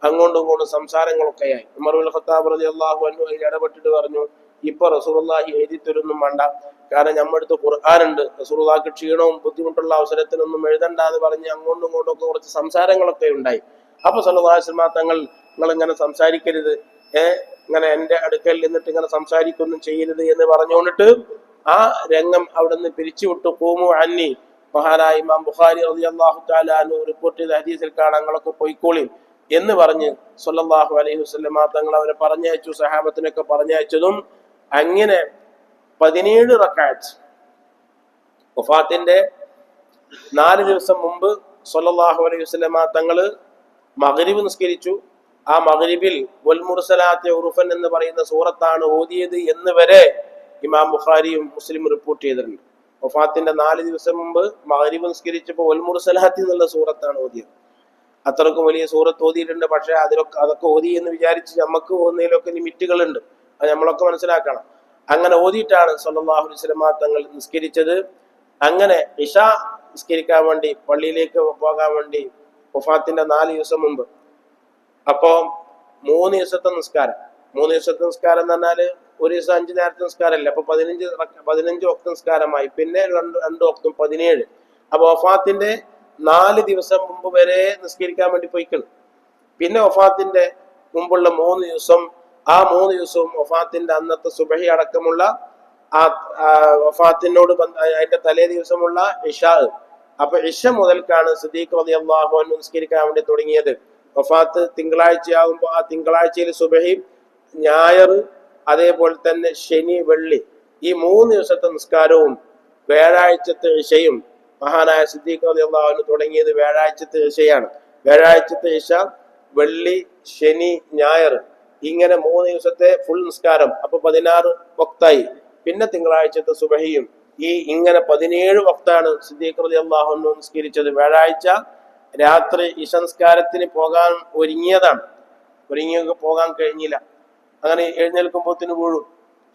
അങ്ങോട്ടും ഇങ്ങോട്ടും സംസാരങ്ങളൊക്കെയായി. ഉമർ ഇബ്നുൽ ഖത്താബ് റളിയല്ലാഹു അൻഹു അതിൽ ഇടപെട്ടിട്ട് പറഞ്ഞു, ഇപ്പൊ റസൂലുള്ളാഹി എഴുതി തരുന്നും വേണ്ട, കാരണം നമ്മുടെ അടുത്ത് ഖുർആനുണ്ട്, റസൂലുള്ളാഹിക്ക് ക്ഷീണവും ബുദ്ധിമുട്ടുള്ള അവസരത്തിലൊന്നും എഴുതണ്ട എന്ന് പറഞ്ഞ് അങ്ങോട്ടും ഇങ്ങോട്ടും ഒക്കെ കുറച്ച് സംസാരങ്ങളൊക്കെ ഉണ്ടായി. അപ്പൊ സല്ലല്ലാഹു അലൈഹി വസല്ലം തങ്ങൾ, നിങ്ങൾ ഇങ്ങനെ സംസാരിക്കരുത്, ഇങ്ങനെ എന്റെ അടുക്കൽ നിന്നിട്ട് ഇങ്ങനെ സംസാരിക്കൊന്നും ചെയ്യരുത് എന്ന് പറഞ്ഞുകൊണ്ടിട്ട് ആ രംഗം അവിടെ നിന്ന് പിരിച്ചുവിട്ടു. ഖൂമു അന്നി, മഹാനായ ഇമാം ബുഖാരി റളിയല്ലാഹു തആല അൻഹു റിപ്പോർട്ട് ചെയ്ത ഹദീസിൽ കാണാം, ഞങ്ങളൊക്കെ പൊയ്ക്കോളി എന്ന് പറഞ്ഞ് സല്ലല്ലാഹു അലൈഹി വസല്ലം തങ്ങൾ അവരെ പറഞ്ഞയച്ചു. സഹാബത്തിനൊക്കെ പറഞ്ഞയച്ചതും അങ്ങനെ 17 റക്അത്ത് വഫാത്തിന്റെ 4 ദിവസം മുമ്പ് സല്ലല്ലാഹു അലൈഹി വസല്ലം തങ്ങള് മഗ്രിബ് നിസ്കരിച്ചു. ആ മഗ്രിബിൽ വൽ മുർസലാത്തി ഉറുഫൻ എന്ന് പറയുന്ന സൂറത്താണ് ഓതിയത് എന്ന് വരെ ഇമാം ബുഖാരിയും മുസ്ലിം റിപ്പോർട്ട് ചെയ്തിട്ടുണ്ട്. വഫാത്തിന്റെ 4 ദിവസം മുമ്പ് മഗ്രിബ് നിസ്കരിച്ചപ്പോൾ വൽ മുർസലാത്തി എന്നുള്ള സൂറത്താണ് ഓതിയത്. അത്രക്കും വലിയ സൂറത്ത് ഓതിയിട്ടുണ്ട്. പക്ഷെ അതൊക്കെ ഓതി എന്ന് വിചാരിച്ച് നമുക്ക് ഓതുന്നതിലൊക്കെ ലിമിറ്റുകളുണ്ട്, അത് നമ്മളൊക്കെ മനസ്സിലാക്കണം. അങ്ങനെ ഓതിയിട്ടാണ് സല്ലല്ലാഹു അലൈഹി വസല്ലം തങ്ങൾ നിസ്കരിച്ചത്. അങ്ങനെ ഇശ നിസ്കരിക്കാൻ വേണ്ടി പള്ളിയിലേക്ക് പോകാൻ വേണ്ടി വഫാത്തിന്റെ 4 ദിവസം മുമ്പ്, അപ്പോ 3 ദിവസത്തെ നിസ്കാരം എന്ന് പറഞ്ഞാല് ഒരു ദിവസം 5 നേരത്തെ നിസ്കാരമല്ല, അപ്പൊ 15 വക്ത് നിസ്കാരമായി, പിന്നെ 2 വക്തും 17. അപ്പൊ വഫാത്തിന്റെ 4 ദിവസം മുമ്പ് വരെ നിസ്കരിക്കാൻ വേണ്ടി പോയിക്കണം. പിന്നെ വഫാത്തിന്റെ മുമ്പുള്ള 3 ദിവസം, ആ 3 ദിവസവും വഫാത്തിന്റെ അന്നത്തെ സുബഹി അടക്കമുള്ള ആ വഫാത്തിനോട് അതിന്റെ തലേ ദിവസമുള്ള ഇശാ. അപ്പൊ ഇശ മുതൽക്കാണ് സിദ്ദീഖ് റളിയല്ലാഹു അൻഹു നിസ്കരിക്കാൻ വേണ്ടി തുടങ്ങിയത്. വഫാത്ത് തിങ്കളാഴ്ചയാകുമ്പോ ആ തിങ്കളാഴ്ചയിൽ സുബഹി, ഞായർ, അതേപോലെ തന്നെ ശനി, വെള്ളി, ഈ 3 ദിവസത്തെ നിസ്കാരവും വ്യാഴാഴ്ചത്തെ ഇശയും മഹാനായ സിദ്ദീഖ് റളിയല്ലാഹു അൻഹു തുടങ്ങിയത് വ്യാഴാഴ്ചത്തെ ഇശയാണ്. വ്യാഴാഴ്ചത്തെ ഇശ, വെള്ളി, ശനി, ഞായർ, ഇങ്ങനെ 3 ദിവസത്തെ ഫുൾ നിസ്കാരം. അപ്പൊ 16 വക്തായി. പിന്നെ തിങ്കളാഴ്ചത്തെ സുബഹിയും, ഇങ്ങനെ 17 വക്താണ് സിദ്ദീഖ് റളിയല്ലാഹു അൻഹു നിസ്കരിച്ചത്. വ്യാഴാഴ്ച രാത്രി ഇശ നിസ്കാരത്തിന് പോകാൻ ഒരുങ്ങിയൊക്കെ പോകാൻ കഴിഞ്ഞില്ല. അങ്ങനെ എഴുന്നേൽക്കുമ്പോഴത്തേന് വീഴും.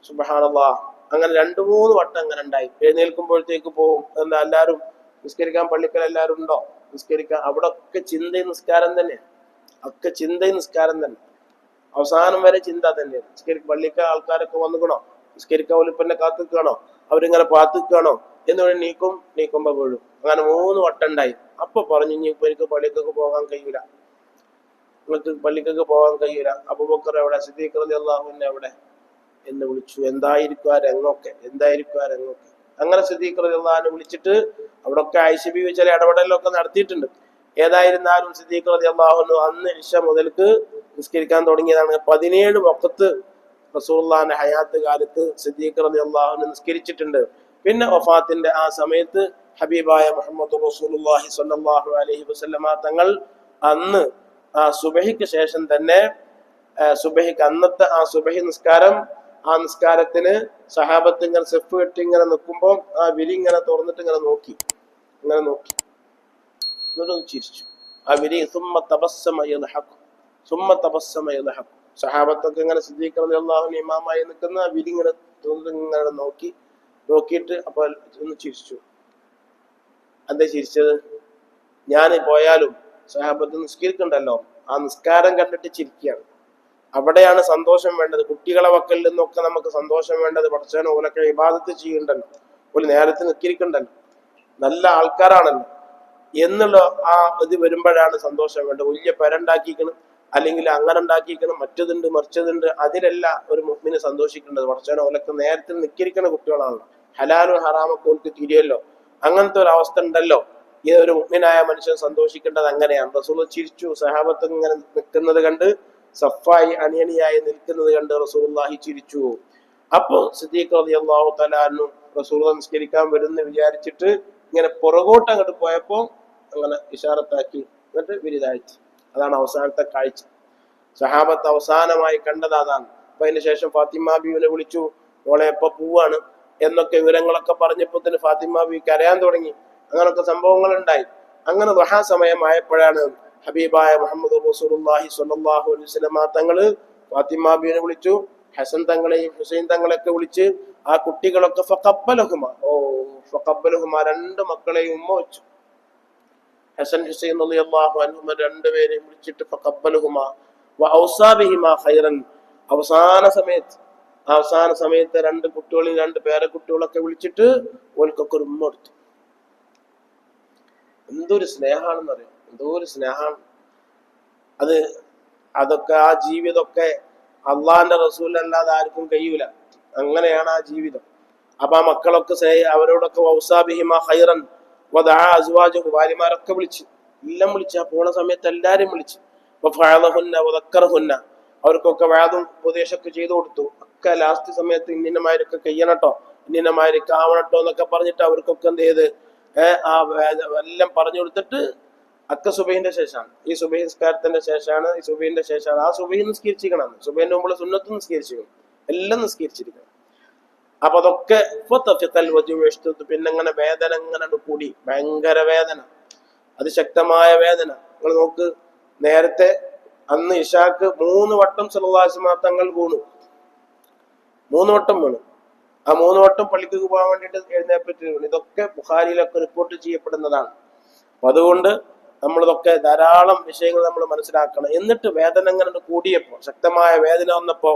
സുബ്ഹാനല്ലാഹ്. അങ്ങനെ 2-3 വട്ടം അങ്ങനെ ഉണ്ടായി. എഴുന്നേൽക്കുമ്പോഴത്തേക്ക് പോകും. എന്താ, എല്ലാവരും നിസ്കരിക്കാൻ പള്ളിക്കൽ എല്ലാവരും ഉണ്ടോ നിസ്കരിക്കാൻ? അവിടെ ഒക്കെ ചിന്തയും നിസ്കാരം തന്നെ, അവസാനം വരെ ചിന്ത തന്നെ. പള്ളിക്കൽ ആൾക്കാരൊക്കെ വന്നുകണോ, നിസ്കരിക്കാൻ ഒലിപ്പന്നെ കാത്തിക്കുകയാണോ, അവരിങ്ങനെ പാത്തിക്കുകയാണോ എന്ന് നീക്കുമ്പോ വീഴും. അങ്ങനെ 3 വട്ടം ഉണ്ടായി. അപ്പൊ പറഞ്ഞു, ഇനി ഇപ്പൊ എനിക്ക് പള്ളിക്കൊക്കെ പോകാൻ കഴിയൂല, അബൂബക്കർ എവിടെ, സിദ്ദീഖ് റളിയല്ലാഹു അൻഹു എവിടെ എന്ന് വിളിച്ചു. എന്തായിരിക്കും ആ രംഗമൊക്കെ. അങ്ങനെ സിദ്ദീഖ് റളിയല്ലാഹു അൻഹു വിളിച്ചിട്ട് അവിടൊക്കെ ആയിഷ ബീവി ചില ഇടപെടലൊക്കെ നടത്തിയിട്ടുണ്ട്. ഏതായിരുന്നാലും സിദ്ദീഖ് റളിയല്ലാഹു അൻഹു അന്ന് ഇശ മുതൽക്ക് നിസ്കരിക്കാൻ തുടങ്ങിയതാണ്. 17 വഖത്ത് റസൂലുള്ളാഹിന്റെ ഹയാത്ത് കാലത്ത് സിദ്ദീഖ് റളിയല്ലാഹു അൻഹു നിസ്കരിച്ചിട്ടുണ്ട്. പിന്നെ വഫാത്തിന്റെ ആ സമയത്ത് ഹബീബായ മുഹമ്മദ് റസൂലുള്ളാഹി സ്വല്ലല്ലാഹു അലൈഹി വസല്ലമ തങ്ങൾ അന്ന് ആ സുബഹിക്ക് ശേഷം തന്നെ സുബഹിക്ക് അന്നത്തെ ആ സുബഹി നിസ്കാരം, ആ നിസ്കാരത്തിന് സഹാബത്ത് ഇങ്ങനെ സെഫ് കെട്ടി ഇങ്ങനെ നിൽക്കുമ്പോൾ ആ വിരി ഇങ്ങനെ തുറന്നിട്ട് ഇങ്ങനെ നോക്കി എന്നിട്ടൊന്ന് ചിരിച്ചു. ആ വിരി സഹാബത്തൊക്കെ ഇങ്ങനെ സിദ്ദീഖ് റളിയല്ലാഹു അൻഹു ഇമാമായി നിൽക്കുന്ന ആ വിരി ഇങ്ങനെ ഇങ്ങനെ നോക്കിയിട്ട് അപ്പോൾ ഒന്ന് ചിരിച്ചു. എന്താ ചിരിച്ചത്? ഞാൻ പോയാലും സഹാബത്ത് നിസ്കരിക്കണ്ടല്ലോ, ആ നിസ്കാരം കണ്ടിട്ട് ചിരിക്കുകയാണ്. അവിടെയാണ് സന്തോഷം വേണ്ടത്. കുട്ടികളെ വക്കൽ നിന്നൊക്കെ നമുക്ക് സന്തോഷം വേണ്ടത് പടച്ചവനെ ഓലൊക്കെ ഇബാദത്ത് ചെയ്യണ്ടല്ലോ, ഒരു നേരത്തെ നിസ്കരിക്കണ്ടല്ലോ, നല്ല ആൾക്കാരാണല്ലോ എന്നുള്ള ആ ഇത് വരുമ്പോഴാണ് സന്തോഷം വേണ്ടത്. വലിയ പെരണ്ടാക്കിക്കണം, അല്ലെങ്കിൽ അങ്ങനെ ഉണ്ടാക്കിക്കണം, മറ്റതുണ്ട് മറിച്ചതുണ്ട്, അതിലല്ല ഒരു മുഅ്മിന് സന്തോഷിക്കേണ്ടത്. പടച്ചവനെ ഓലൊക്കെ നേരത്തെ നിസ്കരിക്കുന്ന കുട്ടികളാണല്ലോ, ഹലാലും ഹറാമൊക്കെ ഓൾക്ക് തിരിയല്ലോ, അങ്ങനത്തെ ഒരു അവസ്ഥ ഉണ്ടല്ലോ. ഈ ഒരു മുഅ്മിനായ മനുഷ്യൻ സന്തോഷിക്കേണ്ടത് അങ്ങനെയാണ്. റസൂൽ ചിരിച്ചു. സഹാബത്ത് ഇങ്ങനെ നിൽക്കുന്നത് കണ്ട്, സഫായി അണിയണിയായി നിൽക്കുന്നത് കണ്ട് റസൂലുള്ളാഹി ചിരിച്ചു. അപ്പൊ സിദ്ദീഖ് റളിയല്ലാഹു തആല അൻഹു റസൂൽ നിസ്കരിക്കാൻ വരുന്ന വിചാരിച്ചിട്ട് ഇങ്ങനെ പുറകോട്ട് അങ്ങോട്ട് പോയപ്പോ അങ്ങനെ ഇശാറത്താക്കി, എന്നിട്ട് വിരിതാഴ്ച. അതാണ് അവസാനത്തെ കാഴ്ച. സഹാബത്ത് അവസാനമായി കണ്ടത് അതാണ്. അപ്പൊ അതിന് ശേഷം ഫാത്തിമ ബീവിനെ വിളിച്ചു, മോളെ എപ്പോ പോവാണ് എന്നൊക്കെ വിവരങ്ങളൊക്കെ പറഞ്ഞപ്പോ തന്നെ ഫാത്തിമ ബീവി കരയാൻ തുടങ്ങി. അങ്ങനൊക്കെ സംഭവങ്ങൾ ഉണ്ടായി. അങ്ങനെ ദുഹാ സമയമായപ്പോഴാണ് ഹബീബായ മുഹമ്മദ് റസൂലുള്ളാഹി സ്വല്ലല്ലാഹു അലൈഹി വസല്ലം തങ്ങള് ഫാത്തിമ ബീവിനെ വിളിച്ചു, ഹസൻ തങ്ങളെയും ഹുസൈൻ തങ്ങളെയൊക്കെ വിളിച്ച് ആ കുട്ടികളൊക്കെ ഫഖബ്ബലഹുമ രണ്ട് മക്കളെയും ഉമ്മ വെച്ചു. ഹസൻ ഹുസൈൻ റളിയല്ലാഹു അൻഹുമ രണ്ടുപേരെയും വിളിച്ചിട്ട് ഫഖബ്ബലഹുമ വഔസാ ബിഹിമ ഖൈറൻ. അവസാന സമയത്ത് രണ്ട് കുട്ടികളെയും രണ്ട് പേരക്കുട്ടികളൊക്കെ വിളിച്ചിട്ട് ഓൽക്കൊക്കെ ഒരു ഉമ്മ കൊടുത്തു. എന്തൊരു സ്നേഹാണെന്ന് അറിയാം, എന്തോരു സ്നേഹാണ് അതൊക്കെ. ആ ജീവിതമൊക്കെ അള്ളാന്റെ റസൂൽ അല്ലാതെ ആർക്കും കഴിയൂല. അങ്ങനെയാണ് ആ ജീവിതം. അപ്പൊ ആ മക്കളൊക്കെ അവരോടൊക്കെ വൗസാബിഹിമ ഖൈറൻ വദഅ അസ്വാജഹു, ഭാര്യമാരൊക്കെ വിളിച്ചു, എല്ലാം വിളിച്ചു. ആ പോണ സമയത്ത് എല്ലാരും വിളിച്ചു. വഫഅലഹുന്ന വദക്കറഹുന്ന, അവർക്കൊക്കെ വാദും ഉപദേശമൊക്കെ ചെയ്തു കൊടുത്തു. ഒക്കെ ലാസ്റ്റ് സമയത്ത് ഇന്നിനമാരൊക്കെ കഴിയണട്ടോ, ഇന്നിനമാരൊക്കെ ആവണട്ടോ എന്നൊക്കെ പറഞ്ഞിട്ട് അവർക്കൊക്കെ എന്ത് ചെയ്ത് ആ എല്ലാം പറഞ്ഞു കൊടുത്തിട്ട് അക്ക സുബഹിന്റെ ശേഷമാണ്, ഈ സുബഹി നിസ്കാരത്തിന്റെ ശേഷമാണ്, ഈ സുബഹിന്റെ ശേഷമാണ്. ആ സുബഹി നിസ്കരിച്ചിരിക്കണം, സുബഹിന്റെ മുമ്പ് സുന്നത്ത് നിസ്കരിച്ചിരിക്കണം, എല്ലാം നിസ്കരിച്ചിരിക്കണം. അപ്പൊ അതൊക്കെ പിന്നെ ഇങ്ങനെ വേദന ഇങ്ങനെ കൂടി, ഭയങ്കര വേദന, അതിശക്തമായ വേദന. നിങ്ങൾ നോക്ക്, നേരത്തെ അന്ന് ഇശാക്ക് 3 വട്ടം സല്ലല്ലാഹു അലൈഹി വസല്ലം തങ്ങൾ വീണു. 3 വട്ടം വീണു. ആ 3 വട്ടം പള്ളിക്ക് പോകാൻ വേണ്ടിയിട്ട് എഴുന്നേൽപ്പിട്ട് വീണു. ഇതൊക്കെ ബുഖാരിയിലൊക്കെ റിപ്പോർട്ട് ചെയ്യപ്പെടുന്നതാണ്. അപ്പൊ അതുകൊണ്ട് നമ്മളിതൊക്കെ ധാരാളം വിഷയങ്ങൾ നമ്മൾ മനസ്സിലാക്കണം. എന്നിട്ട് വേദന ഇങ്ങനെ കൂടിയപ്പോ, ശക്തമായ വേദന വന്നപ്പോ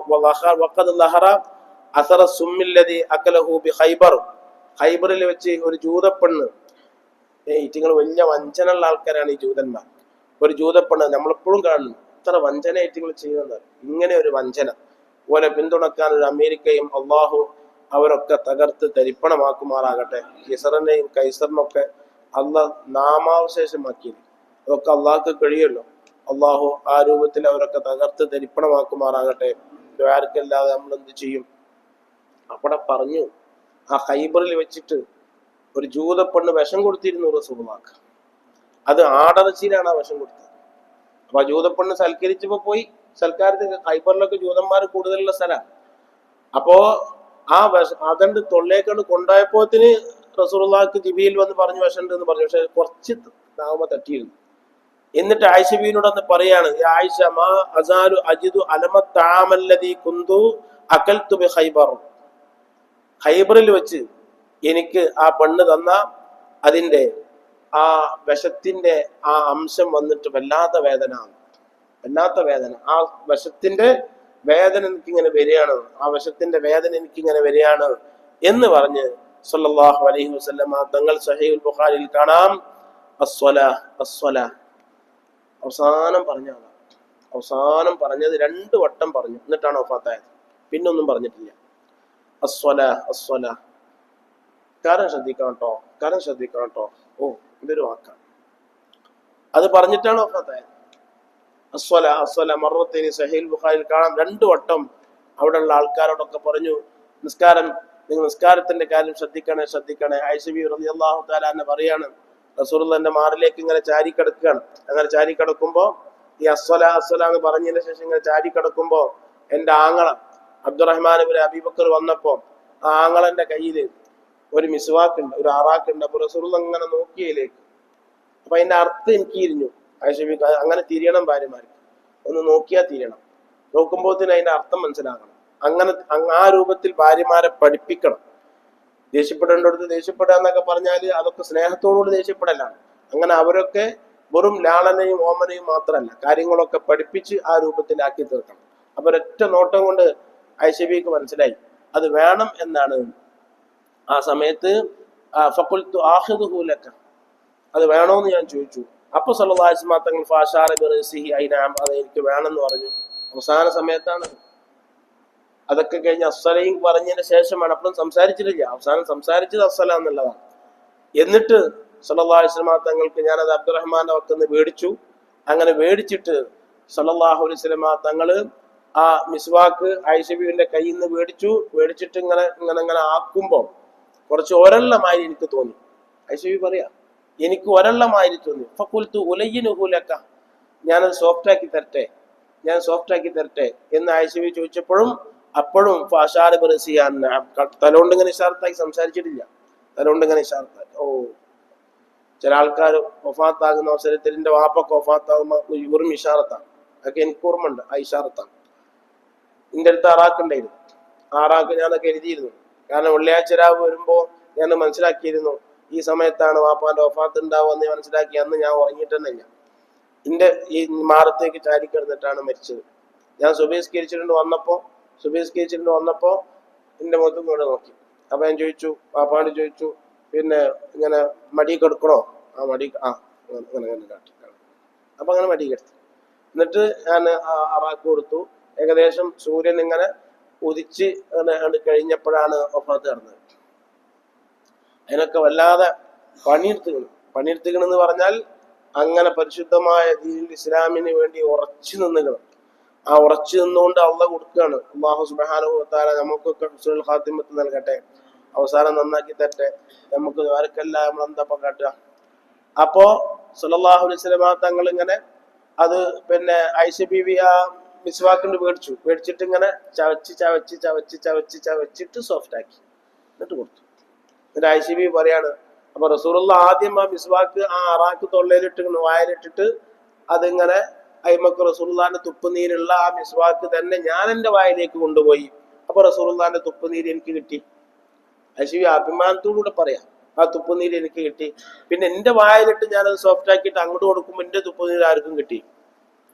ഖൈബറിൽ വെച്ച് ഒരു ജൂതപ്പെണ്ണ്, ഈറ്റിങ്ങൾ വലിയ വഞ്ചനയുള്ള ആൾക്കാരാണ് ഈ ജൂതന്മാർ. ഒരു ജൂതപ്പെണ്ണ് നമ്മളെപ്പോഴും കാണുന്നു, ഇത്ര വഞ്ചന ഈറ്റിങ്ങൾ ചെയ്യുന്നത്. ഇങ്ങനെ ഒരു വഞ്ചന പോലെ പിന്തുണക്കാൻ ഒരു അമേരിക്കയും അള്ളാഹു അവരൊക്കെ തകർത്ത് തരിപ്പണമാക്കുമാറാകട്ടെ. ഹിസറിനെയും കൈസറിനൊക്കെ അള്ളാഹ് നാമാവശേഷമാക്കി. അതൊക്കെ അള്ളാഹ്ക്ക് കഴിയുമല്ലോ. അള്ളാഹു ആ രൂപത്തിൽ അവരൊക്കെ തകർത്ത് തരിപ്പണമാക്കുമാറാകട്ടെ. ആർക്കല്ലാതെ നമ്മൾ എന്ത് ചെയ്യും? അവിടെ പറഞ്ഞു, ആ ഖൈബറിൽ വെച്ചിട്ട് ഒരു ജൂതപ്പെണ്ണ് വിഷം കൊടുത്തിരുന്നു റസൂലുള്ളാഹിക്ക്. അത് ആടറച്ചിയിലാണ് ആ വിഷം കൊടുത്തത്. അപ്പൊ ആ ജൂതപ്പെണ്ണ് സൽക്കരിച്ചപ്പോ പോയി സൽക്കാരത്തിന്. ഖൈബറിലൊക്കെ ജൂതന്മാർ കൂടുതലുള്ള സ്ഥലമാണ്. അപ്പോ ആ അതണ്ട് തൊള്ളേക്കണ്ട് കൊണ്ടുപോയപ്പോത്തിന് റസൂലുള്ളാഹിക്ക് ജിബീൽ വന്ന് പറഞ്ഞു വിഷമുണ്ട് എന്ന് പറഞ്ഞു. പക്ഷെ കുറച്ച് നാമ തട്ടിയിരുന്നു. എന്നിട്ട് ആയിഷ ബീവിനോടൊന്ന് പറയാണ്, ആയിഷ മാ അസാലു അജിദു അലമത്താമല്ലദീ കുന്തു അകൽതു ബി ഖൈബർ. ഖൈബറിൽ വെച്ച് എനിക്ക് ആ പെണ്ണ് തന്ന അതിന്റെ ആ വിഷത്തിന്റെ ആ അംശം വന്നിട്ട് വല്ലാത്ത വേദന. ആ വിഷത്തിന്റെ വേദന എനിക്കിങ്ങനെ വരികയാണ്, ആ വിഷത്തിന്റെ വേദന എനിക്കിങ്ങനെ വരികയാണ് എന്ന് പറഞ്ഞ് സല്ലല്ലാഹു അലൈഹി വസല്ലമ തങ്ങൾ സഹീഹുൽ ബുഖാരിയിൽ കാണാം, അവസാനം പറഞ്ഞത് 2 വട്ടം പറഞ്ഞു. എന്നിട്ടാണ് വഫാത്തായത്. പിന്നൊന്നും പറഞ്ഞിട്ടില്ല. കാരണം ശ്രദ്ധിക്കണം കേട്ടോ. ഓ, ഇതൊരു വാക്കാണ്. അത് പറഞ്ഞിട്ടാണ് വഫാത്തായത്. അസ്വല മറത്തേനി സഹീൽ ബുഖാരിയിൽ കാണാം 2 വട്ടം അവിടെയുള്ള ആൾക്കാരോടൊക്കെ പറഞ്ഞു, നിങ്ങൾ നിസ്കാരത്തിന്റെ കാര്യം ശ്രദ്ധിക്കണേ. ആയിഷ ബീവി റളിയല്ലാഹു തആല അൻഹ പറയാണ്, റസൂലുള്ളാഹിന്റെ മാറിലേക്ക് ഇങ്ങനെ ചാരി കിടക്കുകയാണ്. അങ്ങനെ ചാരി കിടക്കുമ്പോ ഈ അസ്വല എന്ന് പറഞ്ഞതിന് ശേഷം ഇങ്ങനെ ചാരി കിടക്കുമ്പോ എന്റെ ആങ്ങള അബ്ദുറഹ്മാൻ ഇബ്നു അബീ ബക്കർ വന്നപ്പോ ആ ആങ്ങളന്റെ കയ്യിൽ ഒരു മിസ്വാക്ക് ഉണ്ട്, ഒരു അറാക്കുണ്ട്. അപ്പൊ റസൂലുള്ളാഹി അങ്ങനെ നോക്കിയതിലേക്ക്, അപ്പൊ അതിന്റെ അർത്ഥം എനിക്ക് തിരിഞ്ഞു. ആയിഷ ബീവി അങ്ങനെ തിരിയണം, ഭാര്യമാർക്ക് ഒന്ന് നോക്കിയാൽ തിരിയണം, നോക്കുമ്പോഴത്തേന് അതിന്റെ അർത്ഥം മനസ്സിലാകണം. അങ്ങനെ ആ രൂപത്തിൽ ഭാര്യമാരെ പഠിപ്പിക്കണം. ദേഷ്യപ്പെടേണ്ടടുത്ത് ദേഷ്യപ്പെടുക എന്നൊക്കെ പറഞ്ഞാൽ അതൊക്കെ സ്നേഹത്തോടുകൂടി ദേഷ്യപ്പെടലാണ്. അങ്ങനെ അവരൊക്കെ വെറും ലാളനയും ഓമനയും മാത്രമല്ല, കാര്യങ്ങളൊക്കെ പഠിപ്പിച്ച് ആ രൂപത്തിലാക്കി തീർക്കണം. അപ്പൊ ഒരൊറ്റ നോട്ടം കൊണ്ട് ഐഷബിക്ക് മനസ്സിലായി അത് വേണം എന്നാണ്. ആ സമയത്ത് ഫഖുൽതു ആഖിദുഹു ലക, അത് വേണോന്ന് ഞാൻ ചോദിച്ചു. അപ്പൊ സല്ലല്ലാഹു അലൈഹി വസല്ലം തങ്ങൾ ഫാശാറ ബിറസിഹി ഐനാം, അത് എനിക്ക് വേണമെന്ന് പറഞ്ഞു. അവസാന സമയത്താണ്. അതൊക്കെ കഴിഞ്ഞ് അസ്സലയും പറഞ്ഞതിന് ശേഷമാണ്. അപ്പോഴും സംസാരിച്ചിട്ടില്ല. അവസാനം സംസാരിച്ചത് അസ്സല എന്നുള്ളതാണ്. എന്നിട്ട് സല്ലല്ലാഹു അലൈഹി വസല്ലം തങ്ങൾക്ക് ഞാനത് അബ്ദുറഹ്മാന്റെ വക്കന്ന് മേടിച്ചു. അങ്ങനെ മേടിച്ചിട്ട് സല്ലല്ലാഹു അലൈഹി വസല്ലം തങ്ങള് ആ മിസ്വാക്ക് ആയിഷബീവിന്റെ കയ്യിൽ നിന്ന് മേടിച്ചിട്ട് ഇങ്ങനെ ആക്കുമ്പോ കുറച്ച് ഒരെണ്ണമായി എനിക്ക് തോന്നി. ആയിഷബി പറയാ, എനിക്ക് ഒരെണ്ണമായി തോന്നി. ഫഖുൽതു ഉലയ്യിനുഹു ലക, ഞാനത് സോഫ്റ്റ് ആക്കി തരട്ടെ എന്ന് ആയിഷബി ചോദിച്ചപ്പോഴും അപ്പോഴും ഫാശാര ബിറസിയാൻ, തലോണ്ട് ഇങ്ങനെ ഇഷാറത്താക്കി സംസാരിച്ചിട്ടില്ല. തലോണ്ട് ഇങ്ങനെ ഇഷാറത്താക്കി. ചില ആൾക്കാർ വഫാത്താകുന്ന അവസരത്തിൽ എന്റെ വാപ്പൊക്കെ വഫാത്താകുമ്പോൾ വെറും ഇഷാറത്താണ്. അതൊക്കെ എനിക്ക് ഓർമ്മയുണ്ട്. ആ ഇഷാറത്താണ് എന്റെ അടുത്ത് അറാക്കുണ്ടായിരുന്നു. ആ അറാക്ക് ഞാനൊക്കെ എഴുതിയിരുന്നു. കാരണം വെള്ളിയാഴ്ച രാവ് വരുമ്പോ ഞാൻ മനസ്സിലാക്കിയിരുന്നു ഈ സമയത്താണ് വാപ്പാന്റെ വഫാത്ത് ഉണ്ടാവുമെന്ന് മനസ്സിലാക്കി. അന്ന് ഞാൻ ഉറങ്ങിയിട്ടെന്നില്ല. എന്റെ ഈ മാറത്തേക്ക് ചാരിക്കിടന്നിട്ടാണ് മരിച്ചത്. ഞാൻ സുബഹിസ്കരിച്ചിട്ട് വന്നപ്പോ എന്റെ മുഖത്തും കൂടെ നോക്കി. അപ്പൊ ഞാൻ ചോദിച്ചു, പാപ്പാണ്ട് ചോദിച്ചു, പിന്നെ ഇങ്ങനെ മടി കിടക്കണോ? ആ മടി അങ്ങനെ കാട്ടി. അപ്പൊ അങ്ങനെ മടി കിടത്തി. എന്നിട്ട് ഞാൻ അറാക്ക് കൊടുത്തു. ഏകദേശം സൂര്യൻ ഇങ്ങനെ ഉദിച്ച് കഴിഞ്ഞപ്പോഴാണ് വഫാത്ത് നടന്നത്. അതിനൊക്കെ വല്ലാതെ പണിയെടുത്തുകണെന്ന് പറഞ്ഞാൽ അങ്ങനെ പരിശുദ്ധമായ ദീനുൽ ഇസ്ലാമിന് വേണ്ടി ഉറച്ചു നിന്നുകണം. ആ ഉറച്ചു നിന്നുകൊണ്ട് അള്ളാഹ് കൊടുക്കുകയാണ്. അല്ലാഹു സുബ്ഹാനഹു വ തആല നമുക്കൊക്കെ ഹുസ്നുൽ ഖാത്തിമത്ത് നൽകട്ടെ, അവസാനം നന്നാക്കി തരട്ടെ. നമുക്ക് ആർക്കെല്ലാം നമ്മൾ എന്താ കാട്ടുക. അപ്പോ സല്ലല്ലാഹു അലൈഹി വസല്ലം തങ്ങൾ ഇങ്ങനെ അത് പിന്നെ ആയിഷ ബീവി ആ മിസ്വാക്കിന്റെ മേടിച്ചിട്ട് ഇങ്ങനെ ചവച്ചിട്ട് സോഫ്റ്റ് ആക്കി എന്നിട്ട് കൊടുത്തു. എന്നിട്ട് ആയിഷ ബീവി പറയാണ്, അപ്പൊ റസൂലുള്ളാഹി ആദ്യം ആ മിസ്വാക്ക് ആ അറാക്ക് തൊള്ളയിലിട്ട് വായിലിട്ടിട്ട് അതിങ്ങനെ അയിമക്ക് റസൂലുള്ളാഹിന്റെ തുപ്പുനീരുള്ള ആ മിസ്വാക്ക് തന്നെ ഞാൻ എന്റെ വായിലേക്ക് കൊണ്ടുപോയി. അപ്പൊ റസൂലുള്ളാഹിന്റെ തുപ്പുനീര് എനിക്ക് കിട്ടി. അശ്വി അഭിമാനത്തോടുകൂടെ പറയാം, ആ തുപ്പുനീര് എനിക്ക് കിട്ടി. പിന്നെ എന്റെ വായിലിട്ട് ഞാനത് സോഫ്റ്റ് ആക്കിയിട്ട് അങ്ങോട്ട് കൊടുക്കുമ്പോൾ എന്റെ തുപ്പുനീര് ആർക്കും കിട്ടി.